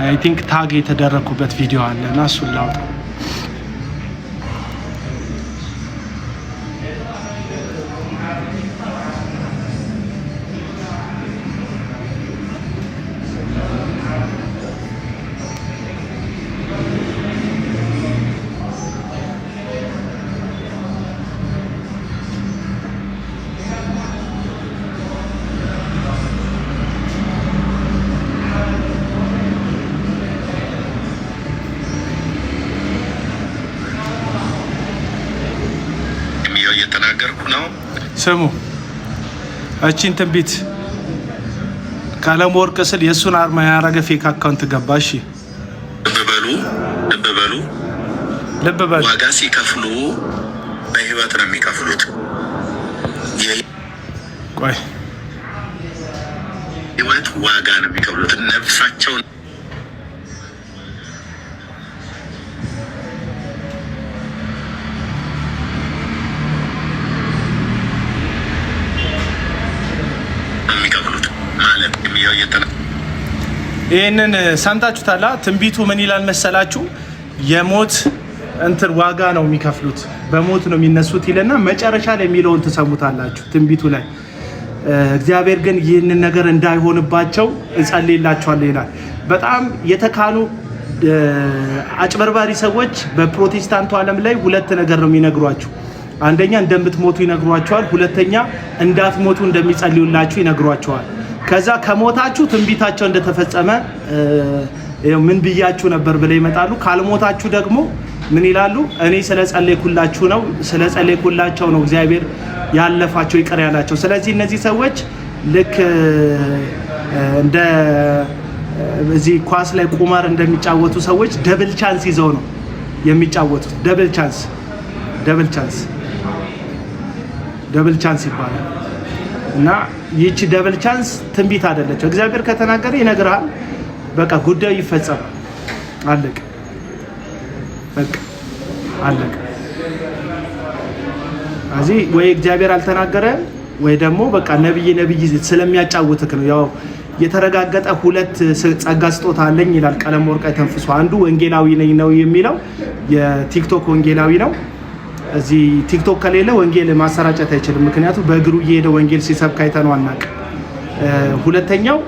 አይ ቲንክ ታግ የተደረኩበት ቪዲዮ አለና እሱን ላውጣ። እየተናገርኩ ነው። ስሙ እቺን ትንቢት ቀለም ወርቅ ስል የእሱን አርማ ያረገ ፌክ አካውንት ገባ። እሺ ልብ በሉ። ዋጋ ሲከፍሉ በህይወት ነው የሚከፍሉት። ቆይ ህይወት ዋጋ ነው የሚከፍሉት። ነፍሳቸውን ይህንን ሰምታችሁታላ። ትንቢቱ ምን ይላል መሰላችሁ? የሞት እንትን ዋጋ ነው የሚከፍሉት፣ በሞት ነው የሚነሱት ይለና መጨረሻ ላይ የሚለውን ትሰሙታላችሁ። ትንቢቱ ላይ እግዚአብሔር ግን ይህንን ነገር እንዳይሆንባቸው እጸልይላቸዋለሁ ይላል። በጣም የተካኑ አጭበርባሪ ሰዎች በፕሮቴስታንቱ ዓለም ላይ ሁለት ነገር ነው የሚነግሯችሁ። አንደኛ እንደምትሞቱ ይነግሯቸዋል። ሁለተኛ እንዳትሞቱ እንደሚጸልዩላችሁ ይነግሯቸዋል። ከዛ ከሞታችሁ ትንቢታቸው እንደተፈጸመ ምን ብያችሁ ነበር ብለው ይመጣሉ። ካልሞታችሁ ደግሞ ምን ይላሉ? እኔ ስለጸለይኩላቸው ነው እግዚአብሔር ያለፋቸው ይቅር ያላቸው። ስለዚህ እነዚህ ሰዎች ልክ እንደ እዚህ ኳስ ላይ ቁማር እንደሚጫወቱ ሰዎች ደብል ቻንስ ይዘው ነው የሚጫወቱት። ደብል ቻንስ ይባላል። እና ይቺ ደብል ቻንስ ትንቢት አይደለችው። እግዚአብሔር ከተናገረ ይነግራል። በቃ ጉዳዩ ይፈጸማል። አለቀ። እዚህ ወይ እግዚአብሔር አልተናገረ ወይ ደግሞ በቃ ነብይ ስለሚያጫውትክ ነው። ያው የተረጋገጠ ሁለት ጸጋ ስጦታ አለኝ ይላል ቀለም ወርቅ ተንፍሶ። አንዱ ወንጌላዊ ነኝ ነው የሚለው የቲክቶክ ወንጌላዊ ነው። እዚህ ቲክቶክ ከሌለ ወንጌል ማሰራጨት አይችልም። ምክንያቱም በእግሩ እየሄደ ወንጌል ሲሰብክ አይተነው አናውቅም። ሁለተኛው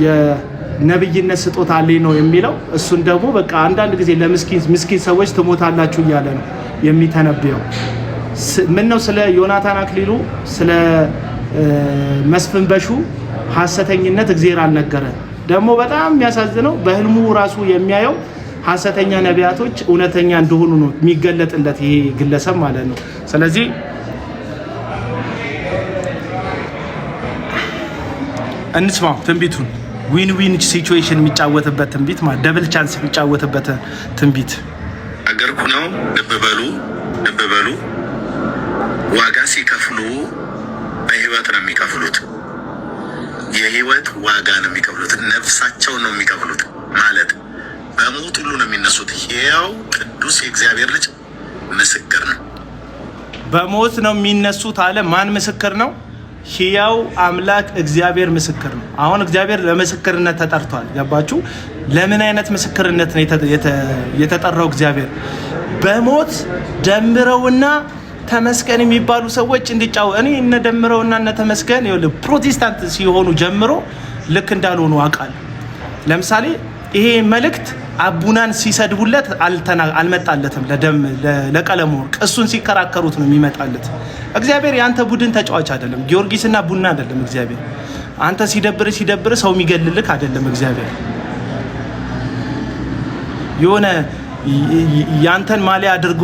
የነብይነት ስጦታ አለኝ ነው የሚለው። እሱን ደግሞ በቃ አንዳንድ ጊዜ ለምስኪን ሰዎች ትሞታላችሁ እያለ ነው የሚተነብየው። ምን ነው ስለ ዮናታን አክሊሉ ስለ መስፍን በሹ ሐሰተኝነት እግዚአብሔር አልነገረ። ደግሞ በጣም የሚያሳዝነው በህልሙ ራሱ የሚያየው ሐሰተኛ ነቢያቶች እውነተኛ እንደሆኑ ነው የሚገለጥለት ይሄ ግለሰብ ማለት ነው። ስለዚህ እንስማው ትንቢቱን። ዊን ሲቹዌሽን የሚጫወትበት ትንቢት ማለት ደብል ቻንስ የሚጫወትበት ትንቢት አገርኩ ነው። ልብ በሉ ዋጋ ሲከፍሉ በህይወት ነው የሚከፍሉት። የህይወት ዋጋ ነው የሚከፍሉት። ነፍሳቸውን ነው የሚከፍሉት ማለት በሞት ሁሉ ነው የሚነሱት። ሕያው ቅዱስ የእግዚአብሔር ልጅ ምስክር ነው። በሞት ነው የሚነሱት አለ። ማን ምስክር ነው? ሕያው አምላክ እግዚአብሔር ምስክር ነው። አሁን እግዚአብሔር ለምስክርነት ተጠርቷል። ገባችሁ? ለምን አይነት ምስክርነት ነው የተጠራው? እግዚአብሔር በሞት ደምረውና ተመስገን የሚባሉ ሰዎች እኔ እነ ደምረውና እነ ተመስገን ፕሮቴስታንት ሲሆኑ ጀምሮ ልክ እንዳልሆኑ አውቃለሁ። ለምሳሌ ይሄ መልእክት አቡናን ሲሰድቡለት አልመጣለትም። ለቀለም ወርቅ እሱን ሲከራከሩት ነው የሚመጣለት። እግዚአብሔር የአንተ ቡድን ተጫዋች አይደለም። ጊዮርጊስና ቡና አይደለም እግዚአብሔር። አንተ ሲደብር ሰው የሚገልልክ አይደለም እግዚአብሔር። የሆነ ያንተን ማሊያ አድርጎ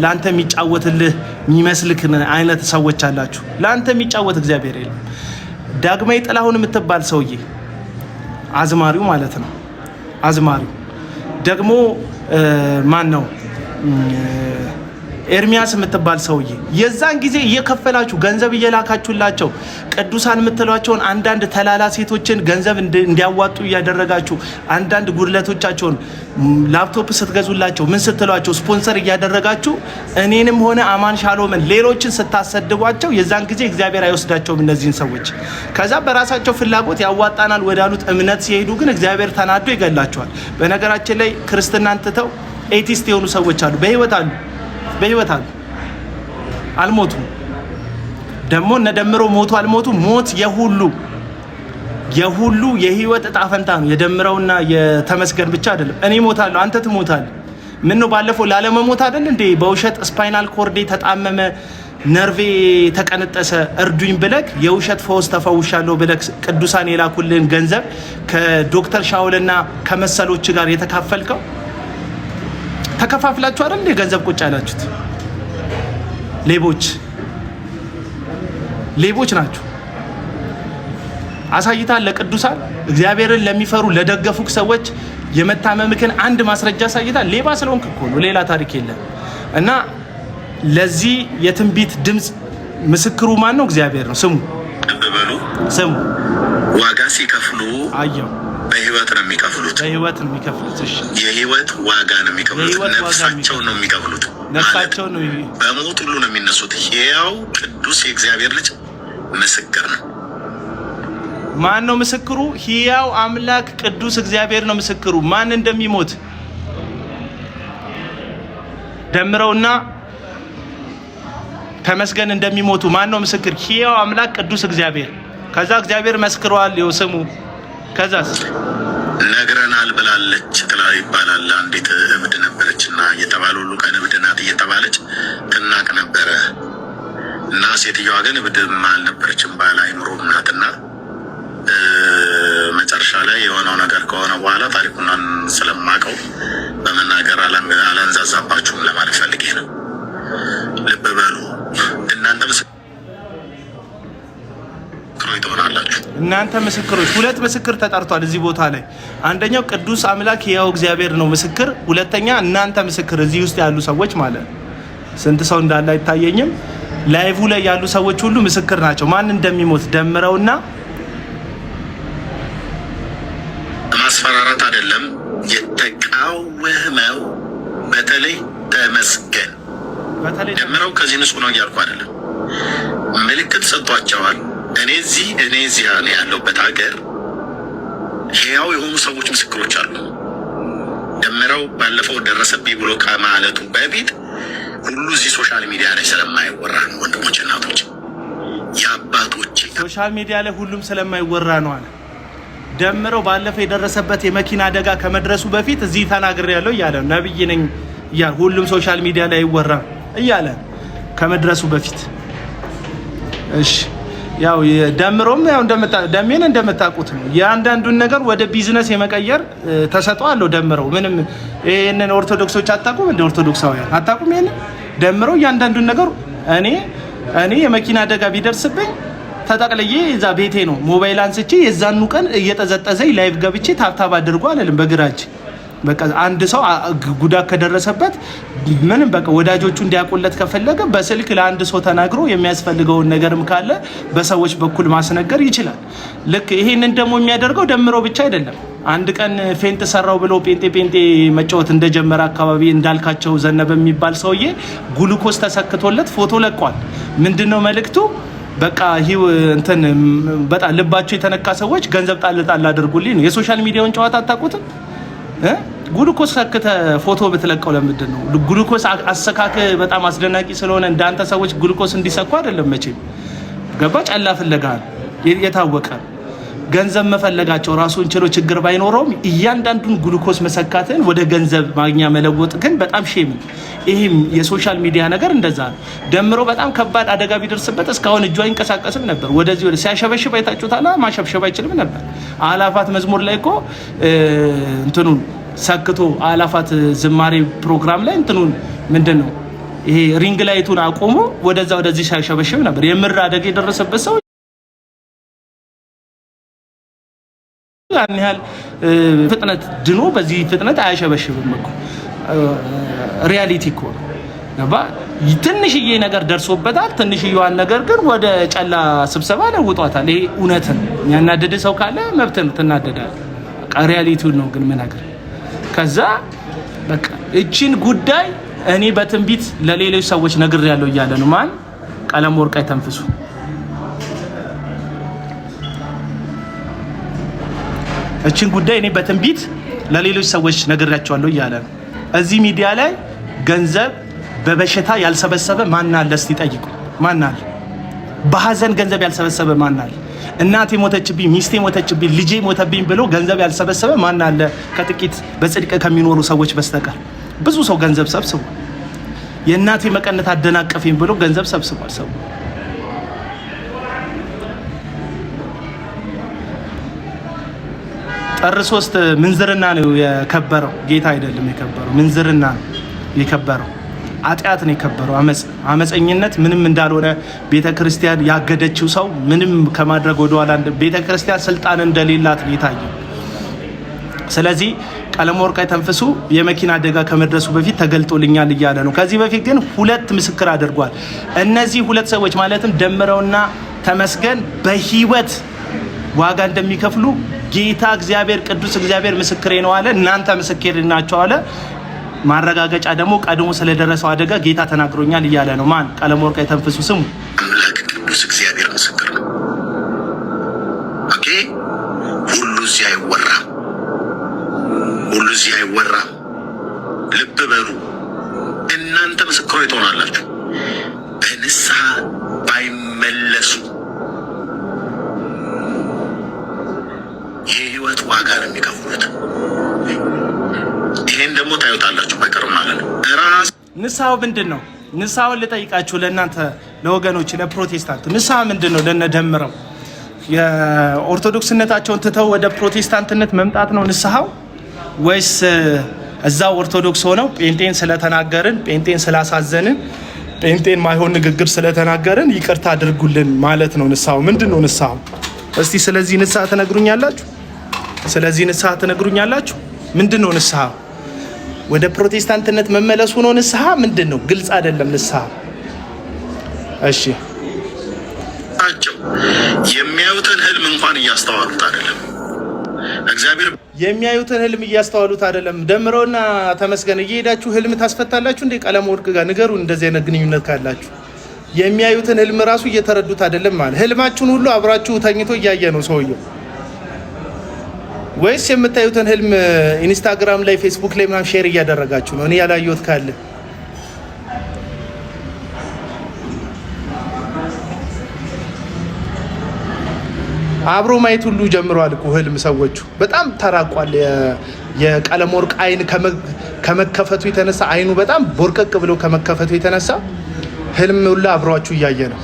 ላንተ የሚጫወትልህ የሚመስልክ አይነት ሰዎች አላችሁ። ላንተ የሚጫወት እግዚአብሔር የለም። ዳግማዊ ጥላሁን የምትባል ሰውዬ አዝማሪው ማለት ነው። አዝማሪው ደግሞ ማን ነው? ኤርሚያስ የምትባል ሰውዬ የዛን ጊዜ እየከፈላችሁ ገንዘብ እየላካችሁላቸው ቅዱሳን የምትሏቸውን አንዳንድ ተላላ ሴቶችን ገንዘብ እንዲያዋጡ እያደረጋችሁ አንዳንድ ጉድለቶቻቸውን ላፕቶፕ ስትገዙላቸው ምን ስትሏቸው ስፖንሰር እያደረጋችሁ እኔንም ሆነ አማን ሻሎምን ሌሎችን ስታሰድቧቸው የዛን ጊዜ እግዚአብሔር አይወስዳቸውም እነዚህን ሰዎች። ከዛ በራሳቸው ፍላጎት ያዋጣናል ወዳሉት እምነት ሲሄዱ ግን እግዚአብሔር ተናዶ ይገላቸዋል። በነገራችን ላይ ክርስትናን ትተው ኤቲስት የሆኑ ሰዎች አሉ። በህይወት አሉ፣ አልሞቱም። ደግሞ እነ ደምረው ሞቱ አልሞቱ። ሞት የሁሉ የህይወት እጣ ፈንታ ነው። የደምረውና የተመስገን ብቻ አይደለም። እኔ ሞታለሁ፣ አንተ ትሞታለህ። ምን ነው ባለፈው ላለመሞት አይደል እንዴ? በውሸት ስፓይናል ኮርዴ ተጣመመ፣ ነርቬ ተቀነጠሰ፣ እርዱኝ ብለክ የውሸት ፈውስ ተፈውሻለሁ ብለክ ቅዱሳን የላኩልን ገንዘብ ከዶክተር ሻውልና ከመሰሎች ጋር የተካፈልከው ተከፋፍላችሁ አይደል እንደ ገንዘብ ቁጭ ያላችሁት? ሌቦች ናችሁ። አሳይታል ለቅዱሳን እግዚአብሔርን ለሚፈሩ ለደገፉክ ሰዎች የመታመምክን አንድ ማስረጃ አሳይታል። ሌባ ስለሆንክ እኮ ነው፣ ሌላ ታሪክ የለም። እና ለዚህ የትንቢት ድምፅ ምስክሩ ማን ነው? እግዚአብሔር ነው። ስሙ። ዋጋ ሲከፍሉ አየው በህይወት ነው የሚከፍሉት። እሺ የህይወት ዋጋ ነው የሚከፍሉት። ነፍሳቸውን ነው የሚከፍሉት። ነፍሳቸውን ነው። በሞት ሁሉ ነው የሚነሱት። ሕያው ቅዱስ የእግዚአብሔር ልጅ ምስክር ነው። ማን ነው ምስክሩ? ሕያው አምላክ ቅዱስ እግዚአብሔር ነው ምስክሩ። ማን እንደሚሞት ደምረውና ተመስገን እንደሚሞቱ ማን ነው ምስክር? ሕያው አምላክ ቅዱስ እግዚአብሔር። ከዛ እግዚአብሔር መስክሯል ይወስሙ። ከዛስ ነግረናል ብላለች ትላል ይባላል። አንዲት እብድ ነበረችና እየተባለ ሁሉ ቀን እብድ ናት እየተባለች ትናቅ ነበረ እና ሴትዮዋ ግን እብድም አልነበረችም ባለ አይምሮም ናትና መጨረሻ ላይ የሆነው ነገር ከሆነ በኋላ ታሪኩን ስለማቀው በመናገር አላንዛዛባችሁም ለማለት ፈልጌ ነው። ልብ በሉ እናንተ ምስክሮች ትሆናላችሁ። እናንተ ምስክሮች። ሁለት ምስክር ተጠርቷል እዚህ ቦታ ላይ። አንደኛው ቅዱስ አምላክ ሕያው እግዚአብሔር ነው ምስክር። ሁለተኛ እናንተ ምስክር፣ እዚህ ውስጥ ያሉ ሰዎች ማለት ነው። ስንት ሰው እንዳለ አይታየኝም። ላይቭ ላይ ያሉ ሰዎች ሁሉ ምስክር ናቸው። ማን እንደሚሞት ደምረውና ማስፈራራት አይደለም የተቃወመው። በተለይ ተመስገን ደምረው ከዚህ ንጹህ ነው እያልኩ አይደለም። ምልክት ሰጥቷቸዋል። እኔ እዚህ ያለሁበት ሀገር ሕያው የሆኑ ሰዎች ምስክሮች አሉ። ደምረው ባለፈው ደረሰብኝ ብሎ ከማለቱ በፊት ሁሉ እዚህ ሶሻል ሚዲያ ላይ ስለማይወራ ነው። ወንድሞች እናቶች፣ የአባቶች ሶሻል ሚዲያ ላይ ሁሉም ስለማይወራ ነው አለ። ደምረው ባለፈው የደረሰበት የመኪና አደጋ ከመድረሱ በፊት እዚህ ተናግሬ ያለው እያለ ነብይ ነኝ እያለ ሁሉም ሶሻል ሚዲያ ላይ ይወራ እያለ ከመድረሱ በፊት እሺ ያው ደምሮም ያው ደሜን እንደምታውቁት ነው። የአንዳንዱን ነገር ወደ ቢዝነስ የመቀየር ተሰጥኦ አለው ደምረው። ምንም ይሄንን ኦርቶዶክሶች አታውቁም እንደ ኦርቶዶክሳውያን አታውቁም። ይሄንን ደምረው የአንዳንዱን ነገር እኔ የመኪና አደጋ ቢደርስብኝ ተጠቅልዬ እዛ ቤቴ ነው ሞባይል አንስቼ የዛኑ ቀን እየተዘጠዘኝ ላይቭ ገብቼ ታብታብ አድርጎ አለልም በግራጅ በቃ አንድ ሰው ጉዳት ከደረሰበት ምንም በቃ ወዳጆቹ እንዲያቆለት ከፈለገ በስልክ ለአንድ ሰው ተናግሮ የሚያስፈልገውን ነገርም ካለ በሰዎች በኩል ማስነገር ይችላል። ልክ ይሄንን ደግሞ የሚያደርገው ደምረው ብቻ አይደለም። አንድ ቀን ፌንት ሰራው ብሎ ጴንጤ መጫወት እንደጀመረ አካባቢ እንዳልካቸው ዘነበ የሚባል ሰውዬ ግሉኮስ ተሰክቶለት ፎቶ ለቋል። ምንድነው መልእክቱ? በቃ ይሄው እንትን በጣም ልባቸው የተነካ ሰዎች ገንዘብ ጣል አድርጉልኝ ነው። የሶሻል ሚዲያውን ጨዋታ አታውቁትም? ግሉኮስ ሰክተ ፎቶ ብትለቀው ለምንድን ነው? ግሉኮስ አሰካክ በጣም አስደናቂ ስለሆነ እንዳንተ ሰዎች ግሉኮስ እንዲሰኩ አይደለም መቼም ገባ። ጨላ ፍለጋ የታወቀ ገንዘብ መፈለጋቸው ራሱን ችሎ ችግር ባይኖረውም እያንዳንዱን ግሉኮስ መሰካትን ወደ ገንዘብ ማግኛ መለወጥ ግን በጣም ሼም። ይሄም የሶሻል ሚዲያ ነገር እንደዛ ነው። ደምሮ በጣም ከባድ አደጋ ቢደርስበት እስካሁን እጁ አይንቀሳቀስም ነበር። ወደዚህ ሲያሸበሽብ አይታችሁታል። ማሸብሸብ አይችልም ነበር። አላፋት መዝሙር ላይ እኮ እንትኑን ሰክቶ አላፋት ዝማሬ ፕሮግራም ላይ እንትኑን ምንድነው ይሄ ሪንግ ላይቱን አቆሞ ወደዚህ ሲያሸበሽብ ነበር። የምር አደጋ የደረሰበት ሰው ያን ያህል ፍጥነት ድኖ በዚህ ፍጥነት አያሸበሽብም እኮ። ሪያሊቲ እኮ ነባ። ትንሽዬ ነገር ደርሶበታል። ትንሽዬዋን ነገር ግን ወደ ጨላ ስብሰባ ለውጧታል። ይሄ እውነትን የሚያናድድ ሰው ካለ መብትን ትናደዳል። በቃ ሪያሊቲው ነው ግን ምን ነገር ከዛ በቃ እቺን ጉዳይ እኔ በትንቢት ለሌሎች ሰዎች ነግሬያለሁ እያለ ነው። ማን ቀለም ወርቅ አይተንፍሱ እቺን ጉዳይ እኔ በትንቢት ለሌሎች ሰዎች ነግሬያቸዋለሁ እያለ ነው። እዚህ ሚዲያ ላይ ገንዘብ በበሽታ ያልሰበሰበ ማን አለ? እስቲ ጠይቁ። ማን አለ? በሐዘን ገንዘብ ያልሰበሰበ ማን አለ? እናቴ ሞተችብኝ፣ ሚስቴ ሞተችብኝ፣ ልጄ ሞተብኝ ብሎ ገንዘብ ያልሰበሰበ ማን አለ? ከጥቂት በጽድቅ ከሚኖሩ ሰዎች በስተቀር ብዙ ሰው ገንዘብ ሰብስቧል። የእናቴ መቀነት አደናቀፈኝ ብሎ ገንዘብ ሰብስቧል ሰው። ጥር 3 ምንዝርና ነው የከበረው፣ ጌታ አይደለም የከበረው። ምንዝርና ነው የከበረው፣ ኃጢአት ነው የከበረው። አመፀኝነት ምንም እንዳልሆነ ቤተክርስቲያን ያገደችው ሰው ምንም ከማድረግ ወደኋላ ቤተክርስቲያን ስልጣን እንደሌላት ነው የታየው። ስለዚህ ቀለም ወርቅ አይተንፍሱ የመኪና አደጋ ከመድረሱ በፊት ተገልጦልኛል እያለ ነው። ከዚህ በፊት ግን 2 ምስክር አድርጓል። እነዚህ 2 ሰዎች ማለትም ደምረውና ተመስገን በህይወት ዋጋ እንደሚከፍሉ ጌታ እግዚአብሔር ቅዱስ እግዚአብሔር ምስክሬ ነው አለ። እናንተ ምስክሬ ናቸው አለ። ማረጋገጫ ደግሞ ቀድሞ ስለደረሰው አደጋ ጌታ ተናግሮኛል እያለ ነው። ማን? ቀለም ወርቅ አይተንፍሱ። ስሙ። አምላክ ቅዱስ እግዚአብሔር ምስክር ነው። ኦኬ። ሁሉ እዚህ አይወራም። ልብ በሉ። እናንተ ምስክሮች ትሆናላችሁ። ከንስሐ ባይመለሱ የህይወት ዋጋ ነው የሚከፍሉት። ይሄን ደግሞ ታዩታላችሁ በቅርብ ማለት ነው። ንስሐው ምንድን ነው? ንስሐውን ልጠይቃችሁ ለእናንተ ለወገኖች ለፕሮቴስታንት ንስሐ ምንድን ነው? ለነደምረው የኦርቶዶክስነታቸውን ትተው ወደ ፕሮቴስታንትነት መምጣት ነው ንስሐው? ወይስ እዛው ኦርቶዶክስ ሆነው ጴንጤን ስለተናገርን ጴንጤን ስላሳዘንን ጴንጤን ማይሆን ንግግር ስለተናገርን ይቅርታ አድርጉልን ማለት ነው ንስሐው? ምንድን ነው ንስሐው? እስቲ ስለዚህ ንስሐ ትነግሩኛላችሁ? ስለዚህ ንስሐ ትነግሩኛላችሁ? ምንድን ነው ንስሐ? ወደ ፕሮቴስታንትነት መመለሱ ነው ንስሐ? ምንድን ነው? ግልጽ አይደለም ንስሐ። እሺ የሚያዩትን ህልም እንኳን እያስተዋሉት አይደለም። እግዚአብሔር የሚያዩትን ህልም እያስተዋሉት አይደለም። ደምረውና ተመስገን እየሄዳችሁ ህልም ታስፈታላችሁ እንዴ? ቀለም ወርቅ ጋር ንገሩን። እንደዚህ አይነት ግንኙነት ካላችሁ የሚያዩትን ህልም ራሱ እየተረዱት አይደለም ማለት ህልማችሁን ሁሉ አብራችሁ ተኝቶ እያየ ነው ሰውየው። ወይስ የምታዩትን ህልም ኢንስታግራም ላይ ፌስቡክ ላይ ምናምን ሼር እያደረጋችሁ ነው? እኔ ያላየሁት ካለ አብሮ ማየት ሁሉ ጀምረዋል እኮ ህልም። ሰዎቹ በጣም ተራቋል። የቀለም ወርቅ አይን ከመከፈቱ የተነሳ አይኑ በጣም ቦርቀቅ ብሎ ከመከፈቱ የተነሳ ህልም ሁሉ አብሯችሁ እያየ ነው።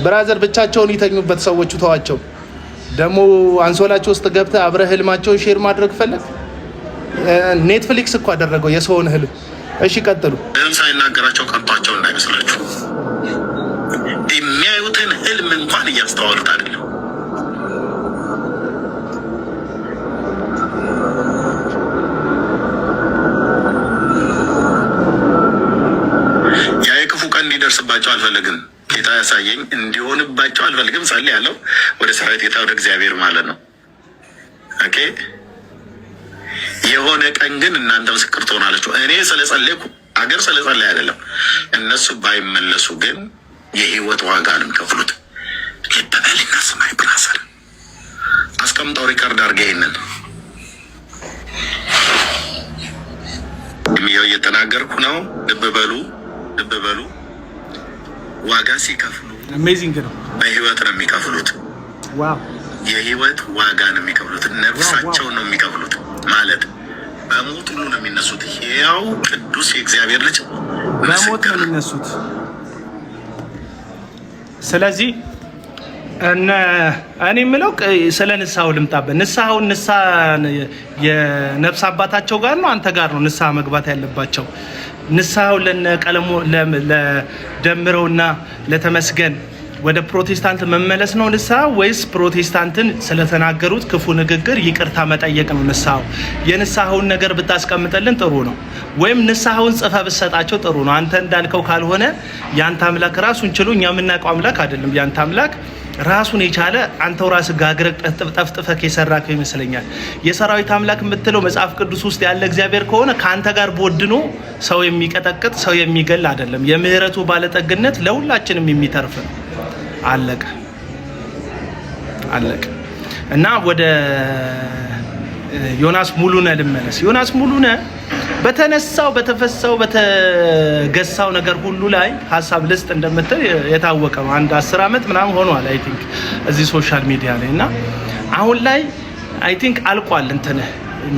ብራዘር ብቻቸውን ይተኙበት ሰዎቹ ተዋቸው። ደግሞ አንሶላቸው ውስጥ ገብተህ አብረህ ህልማቸውን ሼር ማድረግ ፈለግ? ኔትፍሊክስ እኮ አደረገው የሰውን ህልም። እሺ ቀጥሉ። ህልም ሳይናገራቸው ቀርቷቸው እንዳይመስላችሁ። የሚያዩትን ህልም እንኳን እያስተዋሉት አይደለም። ያ የክፉ ቀን እንዲደርስባቸው አልፈልግም። ጌታ ያሳየኝ እንዲሆንባቸው አልፈልግም። ጸልይ ያለው ወደ ሰራዊት ጌታ ወደ እግዚአብሔር ማለት ነው። ኦኬ የሆነ ቀን ግን እናንተ ምስክር ትሆናላችሁ። እኔ ስለጸለይኩ አገር ስለጸለይ አይደለም። እነሱ ባይመለሱ ግን የህይወት ዋጋ ነው የሚከፍሉት። ልብ በልና ስማኝ ብራሰር፣ አስቀምጠው ሪከርድ አድርገህ ይሄንን የሚየው እየተናገርኩ ነው። ልብ በሉ፣ ልብ በሉ። ዋጋ ሲከፍሉ አሜዚንግ ነው። በህይወት ነው የሚከፍሉት። ዋው የህይወት ዋጋ ነው የሚከፍሉት። ነፍሳቸውን ነው የሚከፍሉት ማለት በሞት ሁሉ ነው የሚነሱት። ያው ቅዱስ የእግዚአብሔር ልጅ በሞት ነው የሚነሱት። ስለዚህ እኔ የምለው ስለ ንስሐው ልምጣበት። ንስሐውን የነፍስ አባታቸው ጋር ነው አንተ ጋር ነው ንስሐ መግባት ያለባቸው። ንስሐው ለቀለሙ ለደምረውና ለተመስገን ወደ ፕሮቴስታንት መመለስ ነው ንስሐ? ወይስ ፕሮቴስታንትን ስለተናገሩት ክፉ ንግግር ይቅርታ መጠየቅ ነው ንስሐው? የንስሐውን ነገር ብታስቀምጠልን ጥሩ ነው። ወይም ንስሐውን ጽፈ ብሰጣቸው ጥሩ ነው። አንተ እንዳልከው ካልሆነ ያንተ አምላክ ራሱን ችሎ እኛ የምናውቀው አምላክ አይደለም። ያንተ አምላክ ራሱን የቻለ አንተው ራስህ ጋግረህ ጠፍጥፈህ የሰራከው ይመስለኛል። የሰራዊት አምላክ የምትለው መጽሐፍ ቅዱስ ውስጥ ያለ እግዚአብሔር ከሆነ ከአንተ ጋር ቦድኖ ሰው የሚቀጠቅጥ ሰው የሚገል አይደለም። የምህረቱ ባለጠግነት ለሁላችንም የሚተርፍ ነው። አለቀ አለቀ። እና ወደ ዮናስ ሙሉነህ ልመለስ። ዮናስ ሙሉነህ በተነሳው በተፈሳው በተገሳው ነገር ሁሉ ላይ ሀሳብ ልስጥ እንደምትል የታወቀ ነው። አንድ 10 ዓመት ምናምን ሆኗል አይ ቲንክ እዚህ ሶሻል ሚዲያ ላይ። እና አሁን ላይ አይ ቲንክ አልቋል። እንትን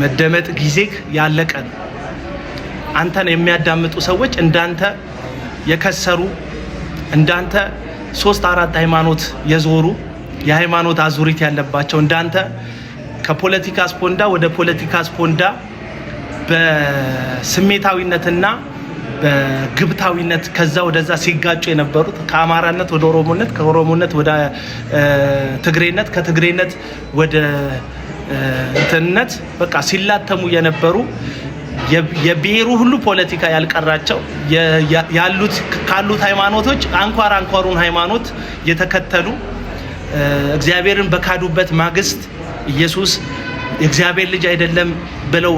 መደመጥ ጊዜ ያለቀ ነው። አንተን የሚያዳምጡ ሰዎች እንዳንተ የከሰሩ እንዳንተ 3-4 ሃይማኖት የዞሩ የሃይማኖት አዙሪት ያለባቸው እንዳንተ ከፖለቲካ ስፖንዳ ወደ ፖለቲካ ስፖንዳ በስሜታዊነትና በግብታዊነት ከዛ ወደዛ ሲጋጩ የነበሩት ከአማራነት ወደ ኦሮሞነት፣ ከኦሮሞነት ወደ ትግሬነት፣ ከትግሬነት ወደ እንትነት በቃ ሲላተሙ የነበሩ የብሔሩ ሁሉ ፖለቲካ ያልቀራቸው ያሉት ካሉት ሃይማኖቶች አንኳሩን ሃይማኖት የተከተሉ እግዚአብሔርን በካዱበት ማግስት ኢየሱስ የእግዚአብሔር ልጅ አይደለም ብለው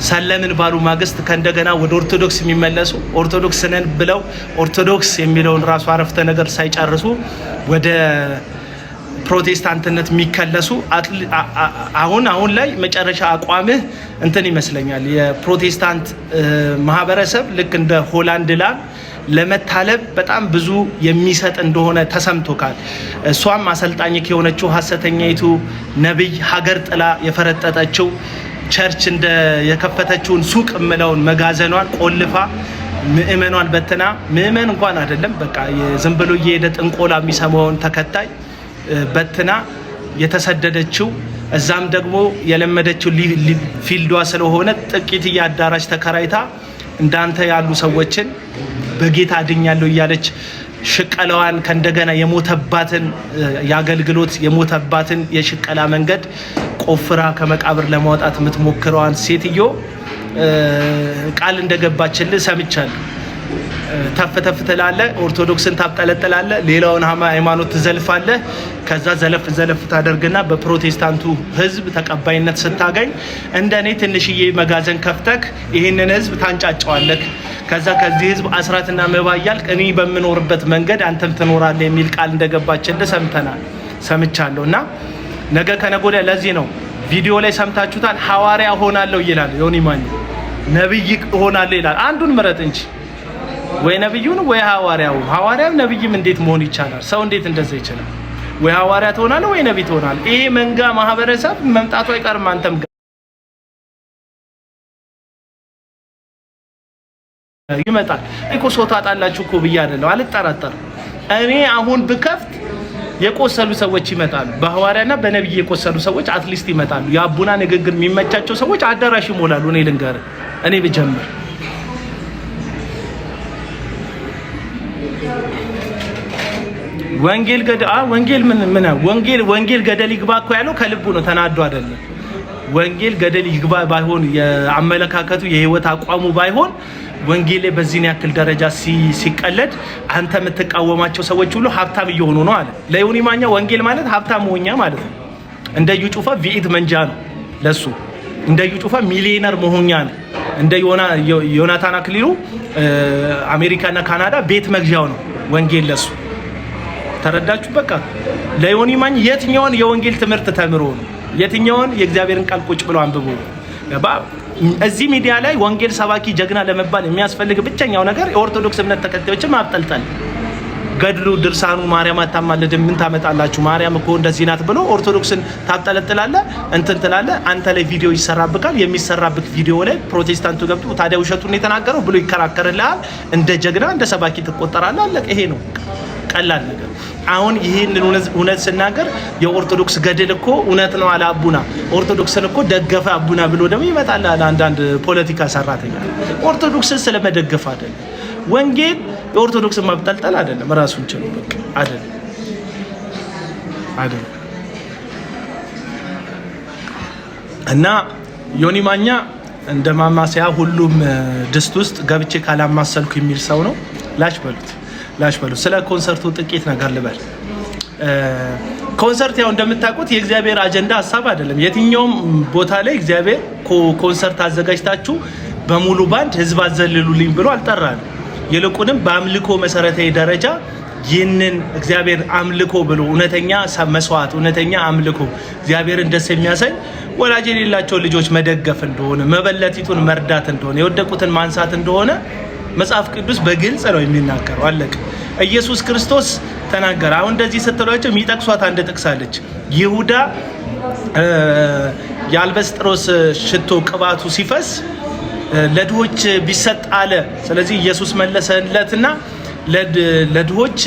ሰለምን ባሉ ማግስት ከእንደገና ወደ ኦርቶዶክስ የሚመለሱ ኦርቶዶክስ ነን ብለው ኦርቶዶክስ የሚለውን ራሱ አረፍተ ነገር ሳይጨርሱ ወደ ፕሮቴስታንትነት የሚከለሱ አሁን ላይ መጨረሻ አቋምህ እንትን ይመስለኛል። የፕሮቴስታንት ማህበረሰብ ልክ እንደ ሆላንድ ላን ለመታለብ በጣም ብዙ የሚሰጥ እንደሆነ ተሰምቶካል። እሷም አሰልጣኝ የሆነችው ሐሰተኛይቱ ነብይ ሀገር ጥላ የፈረጠጠችው ቸርች እንደ የከፈተችውን ሱቅ ምለውን መጋዘኗን ቆልፋ ምእመኗን በትና ምእመን እንኳን አይደለም በቃ ዝም ብሎ እየሄደ ጥንቆላ የሚሰማውን ተከታይ በትና የተሰደደችው እዛም ደግሞ የለመደችው ፊልዷ ስለሆነ ጥቂት ያዳራሽ ተከራይታ እንዳንተ ያሉ ሰዎችን በጌታ አድኛለሁ እያለች ሽቀላዋን ከእንደገና የሞተባትን ያገልግሎት የሞተባትን የሽቀላ መንገድ ቆፍራ ከመቃብር ለማውጣት የምትሞክረዋን ሴትዮ ቃል እንደገባችልህ ሰምቻለሁ። ተፍ ተፍ ትላለህ፣ ኦርቶዶክስን ታብጠለጥላለህ፣ ሌላውን ሃይማኖት ትዘልፋለህ። ከዛ ዘለፍ ታደርግና በፕሮቴስታንቱ ህዝብ ተቀባይነት ስታገኝ እንደኔ ትንሽዬ መጋዘን ከፍተክ ይህንን ህዝብ ታንጫጫዋለህ። ከዛ ከዚህ ህዝብ አስራትና መባ እያልክ እኔ በምኖርበት መንገድ አንተም ትኖራለህ የሚል ቃል እንደገባችልህ ሰምቻለሁ። እና ነገ ከነገ ወዲያ ለዚህ ነው ቪዲዮ ላይ ሰምታችሁታል። ሐዋርያ ሆናለሁ ይላል ዮኒ ማኛ፣ ነብይ ሆናለሁ ይላል። አንዱን ምረጥ እንጂ ወይ ነብዩን ወይ ሐዋርያው። ሐዋርያም ነብይም እንዴት መሆን ይቻላል? ሰው እንዴት እንደዛ ይችላል? ወይ ሐዋርያ ትሆናለህ ወይ ነብይ ትሆናለህ። ይሄ መንጋ ማህበረሰብ መምጣቱ አይቀርም። አንተም ይመጣል እኮ ሰው ታጣላችሁ እኮ ብዬ አይደለም፣ አልጠራጠርም። እኔ አሁን ብከፍት የቆሰሉ ሰዎች ይመጣሉ። በሐዋርያና በነብይ የቆሰሉ ሰዎች አትሊስት ይመጣሉ። የአቡና ንግግር የሚመቻቸው ሰዎች አዳራሽ ይሞላሉ። እኔ ልንገርህ፣ እኔ ብጀምር ወንጌል ገደል ይግባ እኮ ያለው ከልቡ ነው፣ ተናዶ አይደለም። ወንጌል ገደል ይግባ ባይሆን የአመለካከቱ የህይወት አቋሙ ባይሆን ወንጌል ላይ በዚህን ያክል ደረጃ ሲቀለድ አንተ የምትቃወማቸው ሰዎች ሁሉ ሀብታም እየሆኑ ነው አለ። ለዮኒ ማኛ ወንጌል ማለት ሀብታም መሆኛ ማለት ነው። እንደ እዩ ጩፋ ቪኢት መንጃ ነው ለሱ። እንደ እዩ ጩፋ ሚሊዮነር መሆኛ ነው። እንደ ዮናታን አክሊሉ አሜሪካና ካናዳ ቤት መግዣው ነው ወንጌል ለሱ። ተረዳችሁ? በቃ ለዮኒ ማኛ የትኛውን የወንጌል ትምህርት ተምሮ ነው? የትኛውን የእግዚአብሔርን ቃል ቁጭ ብሎ አንብቦ ነው? እዚህ ሚዲያ ላይ ወንጌል ሰባኪ ጀግና ለመባል የሚያስፈልግ ብቸኛው ነገር የኦርቶዶክስ እምነት ተከታዮችን ማብጠልጠል። ገድሉ ድርሳኑ ማርያም አታማልድ ምን ታመጣላችሁ ማርያም እኮ እንደዚህ ናት ብሎ ኦርቶዶክስን ታብጠለጥላለህ፣ እንትን ትላለህ። አንተ ላይ ቪዲዮ ይሰራብካል። የሚሰራብክ ቪዲዮ ላይ ፕሮቴስታንቱ ገብቶ ታዲያ ውሸቱን የተናገረው ብሎ ይከራከርልሃል። እንደ ጀግና እንደ ሰባኪ ትቆጠራለህ። አለቀ። ይሄ ነው ቀላል ነገር። አሁን ይሄንን እውነት ስናገር የኦርቶዶክስ ገድል እኮ እውነት ነው አለ አቡና፣ ኦርቶዶክስን እኮ ደገፈ አቡና ብሎ ደግሞ ይመጣል አንዳንድ ፖለቲካ ሰራተኛ። ኦርቶዶክስን ስለመደገፍ አይደለም፣ ወንጌል የኦርቶዶክስን ማብጠልጠል አይደለም፣ ራሱን ችሎ በቃ አይደለም። እና ዮኒ ማኛ እንደ ማማሰያ ሁሉም ድስት ውስጥ ገብቼ ካላማሰልኩ የሚል ሰው ነው። ላሽ በሉት። ስለ ኮንሰርቱ ጥቂት ነገር ልበል። ኮንሰርት ያው እንደምታውቁት የእግዚአብሔር አጀንዳ ሀሳብ አይደለም። የትኛውም ቦታ ላይ እግዚአብሔር ኮንሰርት አዘጋጅታችሁ በሙሉ ባንድ ህዝብ አዘልሉልኝ ብሎ አልጠራንም። ይልቁንም በአምልኮ መሰረታዊ ደረጃ ይህንን እግዚአብሔር አምልኮ ብሎ እውነተኛ መስዋዕት፣ እውነተኛ አምልኮ እግዚአብሔርን ደስ የሚያሰኝ ወላጅ የሌላቸው ልጆች መደገፍ እንደሆነ፣ መበለቲቱን መርዳት እንደሆነ፣ የወደቁትን ማንሳት እንደሆነ መጽሐፍ ቅዱስ በግልጽ ነው የሚናገረው። አለቀ። ኢየሱስ ክርስቶስ ተናገረ። አሁን እንደዚህ ስትሏቸው የሚጠቅሷት አንድ ጥቅስ አለች። ይሁዳ የአልበስጥሮስ ሽቶ ቅባቱ ሲፈስ ለድሆች ቢሰጥ አለ። ስለዚህ ኢየሱስ መለሰለትና ለድሆች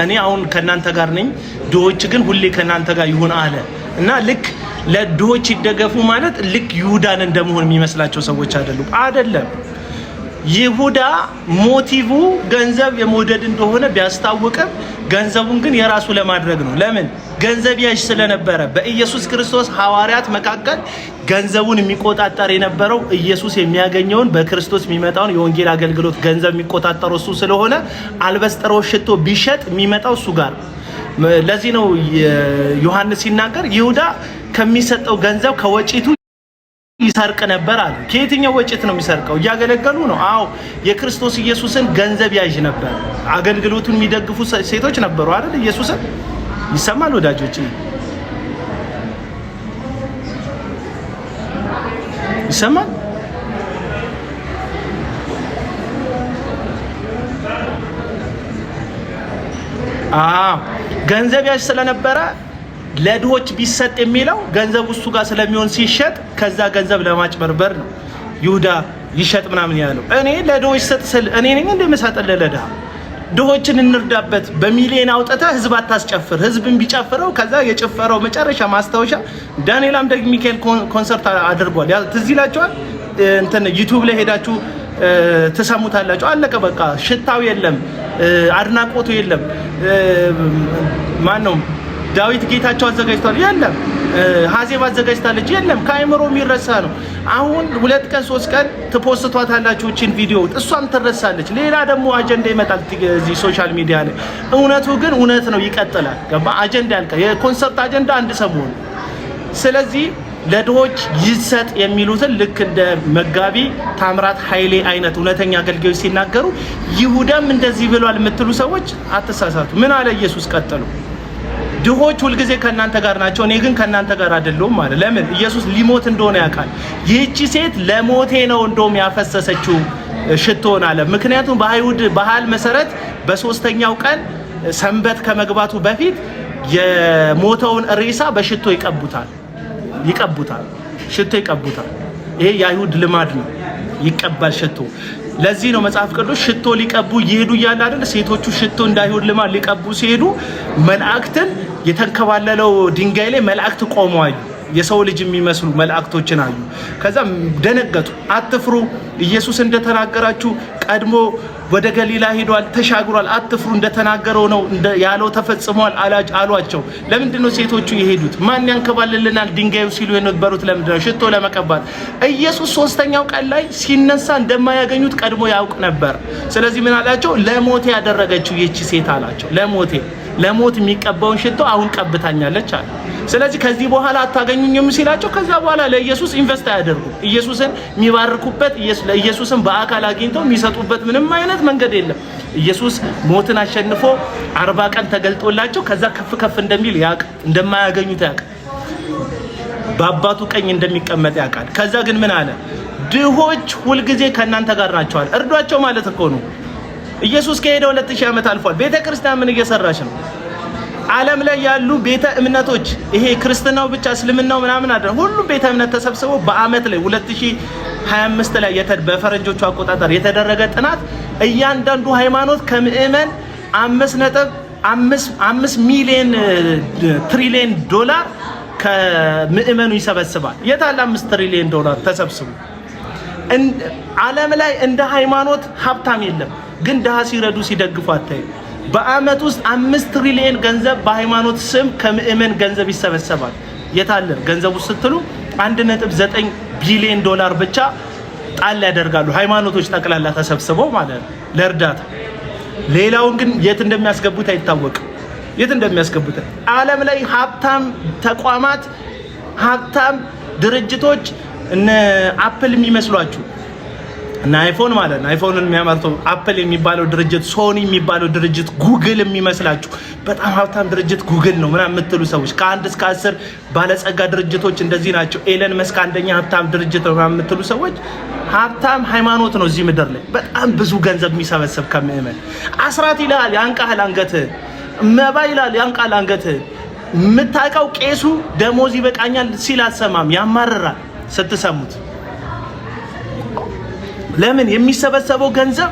እኔ አሁን ከናንተ ጋር ነኝ፣ ድሆች ግን ሁሌ ከናንተ ጋር ይሁን አለ እና ልክ ለድሆች ይደገፉ ማለት ልክ ይሁዳን እንደመሆን የሚመስላቸው ሰዎች አይደለም። ይሁዳ ሞቲቭ ገንዘብ የመውደድ እንደሆነ ቢያስታውቅም ገንዘቡን ግን የራሱ ለማድረግ ነው። ለምን? ገንዘብ ያዥ ስለነበረ። በኢየሱስ ክርስቶስ ሐዋርያት መካከል ገንዘቡን የሚቆጣጠር የነበረው ኢየሱስ የሚያገኘውን በክርስቶስ የሚመጣውን የወንጌል አገልግሎት ገንዘብ የሚቆጣጠረው እሱ ስለሆነ አልበስጥሮስ ሽቶ ቢሸጥ የሚመጣው እሱ ጋር። ለዚህ ነው ዮሐንስ ሲናገር ይሁዳ ከሚሰጠው ገንዘብ ከወጪቱ ይሰርቅ ነበር አለ። ከየትኛው ወጪት ነው የሚሰርቀው? እያገለገሉ ነው። አዎ የክርስቶስ ኢየሱስን ገንዘብ ያዥ ነበር። አገልግሎቱን የሚደግፉ ሴቶች ነበሩ አይደል? ኢየሱስን ይሰማል ወዳጆች፣ ይሰማል። ገንዘብ ያሽ ስለነበረ ለድሆች ቢሰጥ የሚለው ገንዘብ እሱ ጋር ስለሚሆን ሲሸጥ ከዛ ገንዘብ ለማጭበርበር ነው ይሁዳ ይሸጥ ምናምን ያለው። እኔ ለድሆች ሰጥ ስል እኔ ነኝ እንደምሰጥልህ ለድሃ? ድሆችን እንርዳበት በሚሊዮን አውጥተህ ህዝብ አታስጨፍር። ህዝብን ቢጨፍረው ከዛ የጨፈረው መጨረሻ ማስታወሻ ዳንኤል አምደ ሚካኤል ኮንሰርት አድርጓል። ትዝ ይላችኋል። እንትን ዩቲዩብ ላይ ሄዳችሁ ተሰሙታላችሁ። አለቀ በቃ። ሽታው የለም፣ አድናቆቱ የለም። ማን ነው ዳዊት ጌታቸው አዘጋጅቷል? የለም። ሀዜብ አዘጋጅታለች? የለም። ከአይምሮ የሚረሳ ነው። አሁን 2 ቀን 3 ቀን ትፖስቷታላችሁ እቺን ቪዲዮ፣ እሷም ትረሳለች። ሌላ ደግሞ አጀንዳ ይመጣል እዚህ ሶሻል ሚዲያ ላይ። እውነቱ ግን እውነት ነው፣ ይቀጥላል። ገባ? አጀንዳ ያልቃል። የኮንሰርት አጀንዳ አንድ ሰሞን። ስለዚህ ለድሆች ይሰጥ የሚሉትን ልክ እንደ መጋቢ ታምራት ኃይሌ አይነት እውነተኛ አገልጋዮች ሲናገሩ ይሁዳም እንደዚህ ብሏል የምትሉ ሰዎች አትሳሳቱ። ምን አለ ኢየሱስ? ቀጥሉ ድሆች ሁልጊዜ ከእናንተ ጋር ናቸው፣ እኔ ግን ከእናንተ ጋር አይደለሁም ማለት። ለምን? ኢየሱስ ሊሞት እንደሆነ ያውቃል። ይህቺ ሴት ለሞቴ ነው እንደውም ያፈሰሰችው ሽቶን አለ። ምክንያቱም በአይሁድ ባህል መሰረት በ3ኛው ቀን ሰንበት ከመግባቱ በፊት የሞተውን ሬሳ በሽቶ ይቀቡታል። ሽቶ ይቀቡታል። ይሄ የአይሁድ ልማድ ነው፣ ይቀባል ሽቶ። ለዚህ ነው መጽሐፍ ቅዱስ ሽቶ ሊቀቡ ይሄዱ እያለ አይደል? ሴቶቹ ሽቶ እንደ አይሁድ ልማድ ሊቀቡ ሲሄዱ መላእክትን የተንከባለለው ድንጋይ ላይ መላእክት ቆመው አዩ። የሰው ልጅ የሚመስሉ መላእክቶችን አዩ። ከዛ ደነገጡ። አትፍሩ፣ ኢየሱስ እንደተናገራችሁ ቀድሞ ወደ ገሊላ ሄዷል፣ ተሻግሯል፣ አትፍሩ፣ እንደተናገረው ነው ያለው ተፈጽሟል አሏቸው። ለምንድን ነው ሴቶቹ የሄዱት? ማን ያንከባልልናል ድንጋዩ ሲሉ የነበሩት ለምንድን ነው? ሽቶ ለመቀባት። ኢየሱስ 3ኛው ቀን ላይ ሲነሳ እንደማያገኙት ቀድሞ ያውቅ ነበር። ስለዚህ ምን አላቸው? ለሞቴ ያደረገችው ይህቺ ሴት አላቸው። ለሞት የሚቀባውን ሽቶ አሁን ቀብታኛለች አለ። ስለዚህ ከዚህ በኋላ አታገኙኝም ሲላቸው ከዛ በኋላ ለኢየሱስ ኢንቨስት አያደርጉም። ኢየሱስን የሚባርኩበት ኢየሱስን በአካል አግኝተው የሚሰጡበት ምንም አይነት መንገድ የለም። ኢየሱስ ሞትን አሸንፎ 40 ቀን ተገልጦላቸው ከዛ ከፍ እንደሚል ያውቅ፣ እንደማያገኙት ያውቅ፣ በአባቱ ቀኝ እንደሚቀመጥ ያውቃል። ከዛ ግን ምን አለ? ድሆች ሁልጊዜ ከእናንተ ጋር ናቸዋል። እርዷቸው ማለት እኮ ነው። ኢየሱስ ከሄደ 2000 ዓመት አልፏል። ቤተክርስቲያን ምን እየሰራች ነው? ዓለም ላይ ያሉ ቤተ እምነቶች ይሄ ክርስትናው ብቻ እስልምናው ምናምን አይደለም። ሁሉም ቤተ እምነት ተሰብስበው በአመት ላይ 2025 ላይ በፈረንጆቹ አቆጣጠር የተደረገ ጥናት እያንዳንዱ ሃይማኖት ከምዕመን 5.5 ሚሊዮን ትሪሊየን ዶላር ከምዕመኑ ይሰበስባል። የታለ 5 ትሪሊየን ዶላር ተሰብስቡ? ዓለም ላይ እንደ ሃይማኖት ሀብታም የለም፣ ግን ድሃ ሲረዱ ሲደግፉ አታይ። በአመት ውስጥ 5 ትሪሊየን ገንዘብ በሃይማኖት ስም ከምዕመን ገንዘብ ይሰበሰባል። የታለ ገንዘቡ ስትሉ 1.9 ቢሊዮን ዶላር ብቻ ጣል ያደርጋሉ ሃይማኖቶች ጠቅላላ ተሰብስበው ማለት ነው ለእርዳታ። ሌላውን ግን የት እንደሚያስገቡት አይታወቅም። የት እንደሚያስገቡት ዓለም ላይ ሀብታም ተቋማት፣ ሀብታም ድርጅቶች እነ አፕል የሚመስሏችሁ እና አይፎን ማለት ነው። አይፎንን የሚያመርተው አፕል የሚባለው ድርጅት፣ ሶኒ የሚባለው ድርጅት፣ ጉግል የሚመስላችሁ በጣም ሀብታም ድርጅት ጉግል ነው ምናምን የምትሉ ሰዎች ከ1 እስከ 10 ባለጸጋ ድርጅቶች እንደዚህ ናቸው። ኤለን መስክ አንደኛ ሀብታም ድርጅት ነው ምናምን የምትሉ ሰዎች ሀብታም ሃይማኖት ነው እዚህ ምድር ላይ በጣም ብዙ ገንዘብ የሚሰበስብ ከምዕመን። አስራት ይላል ያንቃል አንገትህ፣ መባ ይላል ያንቃል አንገትህ። የምታውቀው ቄሱ ደሞዝ ይበቃኛል ሲል አትሰማም፣ ያማርራል ስትሰሙት። ለምን? የሚሰበሰበው ገንዘብ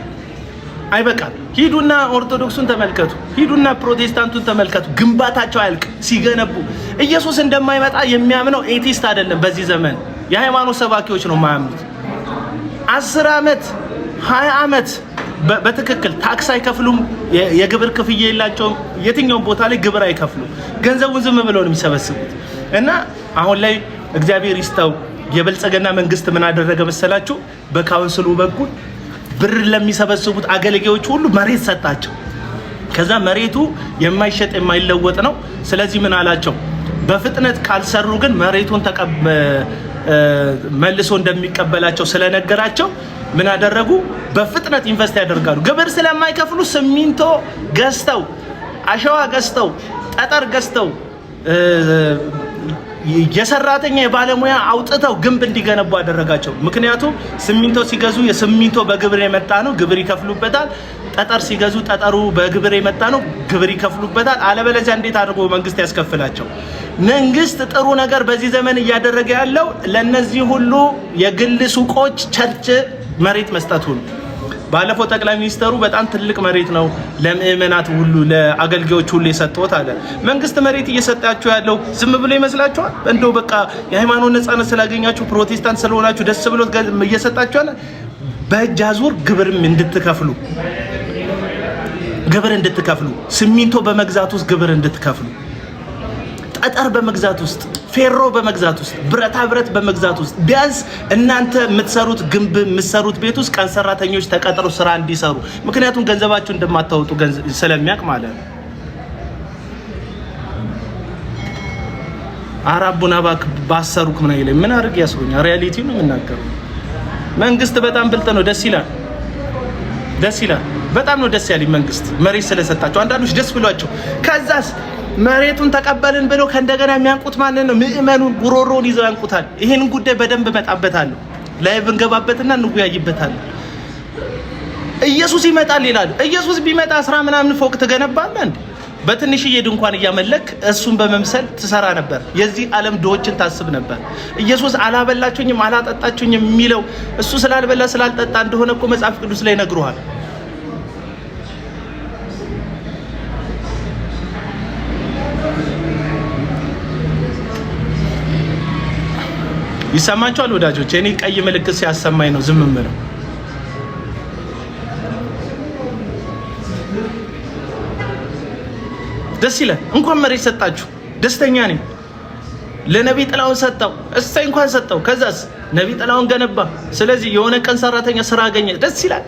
አይበቃም። ሂዱና ኦርቶዶክሱን ተመልከቱ፣ ሂዱና ፕሮቴስታንቱን ተመልከቱ። ግንባታቸው አያልቅ ሲገነቡ። ኢየሱስ እንደማይመጣ የሚያምነው ኤቲስት አይደለም። በዚህ ዘመን የሃይማኖት ሰባኪዎች ነው የማያምኑት። 10 ዓመት 20 ዓመት በትክክል ታክስ አይከፍሉም። የግብር ክፍያ የላቸውም። የትኛውም ቦታ ላይ ግብር አይከፍሉም። ገንዘቡን ዝም ብለው ነው የሚሰበስቡት። እና አሁን ላይ እግዚአብሔር ይስጠው የብልጽግና መንግስት ምን አደረገ መሰላችሁ? በካውንስሉ በኩል ብር ለሚሰበስቡት አገልጋዮች ሁሉ መሬት ሰጣቸው። ከዛ መሬቱ የማይሸጥ የማይለወጥ ነው። ስለዚህ ምን አላቸው? በፍጥነት ካልሰሩ ግን መሬቱን መልሶ እንደሚቀበላቸው ስለነገራቸው ምን አደረጉ? በፍጥነት ኢንቨስት ያደርጋሉ። ግብር ስለማይከፍሉ ሲሚንቶ ገዝተው፣ አሸዋ ገዝተው፣ ጠጠር ገዝተው የሰራተኛ የባለሙያ አውጥተው ግንብ እንዲገነቡ አደረጋቸው። ምክንያቱም ሲሚንቶ ሲገዙ የሲሚንቶ በግብር የመጣ ነው፣ ግብር ይከፍሉበታል። ጠጠር ሲገዙ ጠጠሩ በግብር የመጣ ነው፣ ግብር ይከፍሉበታል። አለበለዚያ እንዴት አድርጎ መንግስት ያስከፍላቸው? መንግስት ጥሩ ነገር በዚህ ዘመን እያደረገ ያለው ለነዚህ ሁሉ የግል ሱቆች ቸርች መሬት መስጠቱ ነው። ባለፈው ጠቅላይ ሚኒስተሩ በጣም ትልቅ መሬት ነው ለምእመናት ሁሉ ለአገልጋዮች ሁሉ የሰጠውት አለ። መንግስት መሬት እየሰጣችሁ ያለው ዝም ብሎ ይመስላችኋል? እንደው በቃ የሃይማኖት ነፃነት ስላገኛችሁ ፕሮቴስታንት ስለሆናችሁ ደስ ብሎት እየሰጣችሁ አለ። በእጅ አዙር ግብርም እንድትከፍሉ ሲሚንቶ በመግዛት ውስጥ ግብር እንድትከፍሉ፣ ጠጠር በመግዛት ውስጥ፣ ፌሮ በመግዛት ውስጥ፣ ብረታ ብረት በመግዛት ውስጥ ቢያንስ እናንተ የምትሰሩት ግንብ የምትሰሩት ቤት ውስጥ ቀን ሰራተኞች ተቀጥረው ስራ እንዲሰሩ፣ ምክንያቱም ገንዘባችሁ እንደማታወጡ ስለሚያውቅ ማለት ነው። አራቡና ባሰሩክ ምን አይለኝ ምን አድርግ ያስሩኛል። ሪያሊቲው ነው የምናገረው። መንግስት በጣም ብልጥ ነው። ደስ ይላል። በጣም ነው ደስ ያለኝ መንግስት መሬት ስለሰጣቸው። አንዳንዶች ደስ ብሏቸው ከዛስ መሬቱን ተቀበልን ብለው ከእንደገና የሚያንቁት ማንን ነው? ምእመኑን ጉሮሮን ይዘው ያንቁታል። ይሄንን ጉዳይ በደንብ መጣበታለሁ። ላይቭ እንገባበትና እንወያይበታለን። ኢየሱስ ይመጣል ይላሉ። ኢየሱስ ቢመጣ 10 ምናምን ፎቅ ትገነባለህ እንዴ? በትንሽዬ ድንኳን እያመለክ እሱን በመምሰል ትሰራ ነበር። የዚህ ዓለም ድሆችን ታስብ ነበር። ኢየሱስ አላበላችሁኝም አላጠጣችሁኝም የሚለው እሱ ስላልበላ ስላልጠጣ እንደሆነ እኮ መጽሐፍ ቅዱስ ላይ ነግሮሃል። ይሰማችኋል ወዳጆች? እኔ ቀይ ምልክት ሲያሰማኝ ነው ዝም የምለው። ደስ ይላል። እንኳን መሬት ሰጣችሁ፣ ደስተኛ ነኝ። ለነብይ ጥላውን ሰጣው፣ እሰይ እንኳን ሰጣው። ከዛስ ነብይ ጥላውን ገነባ። ስለዚህ የሆነ ቀን ሰራተኛ ስራ አገኘ። ደስ ይላል።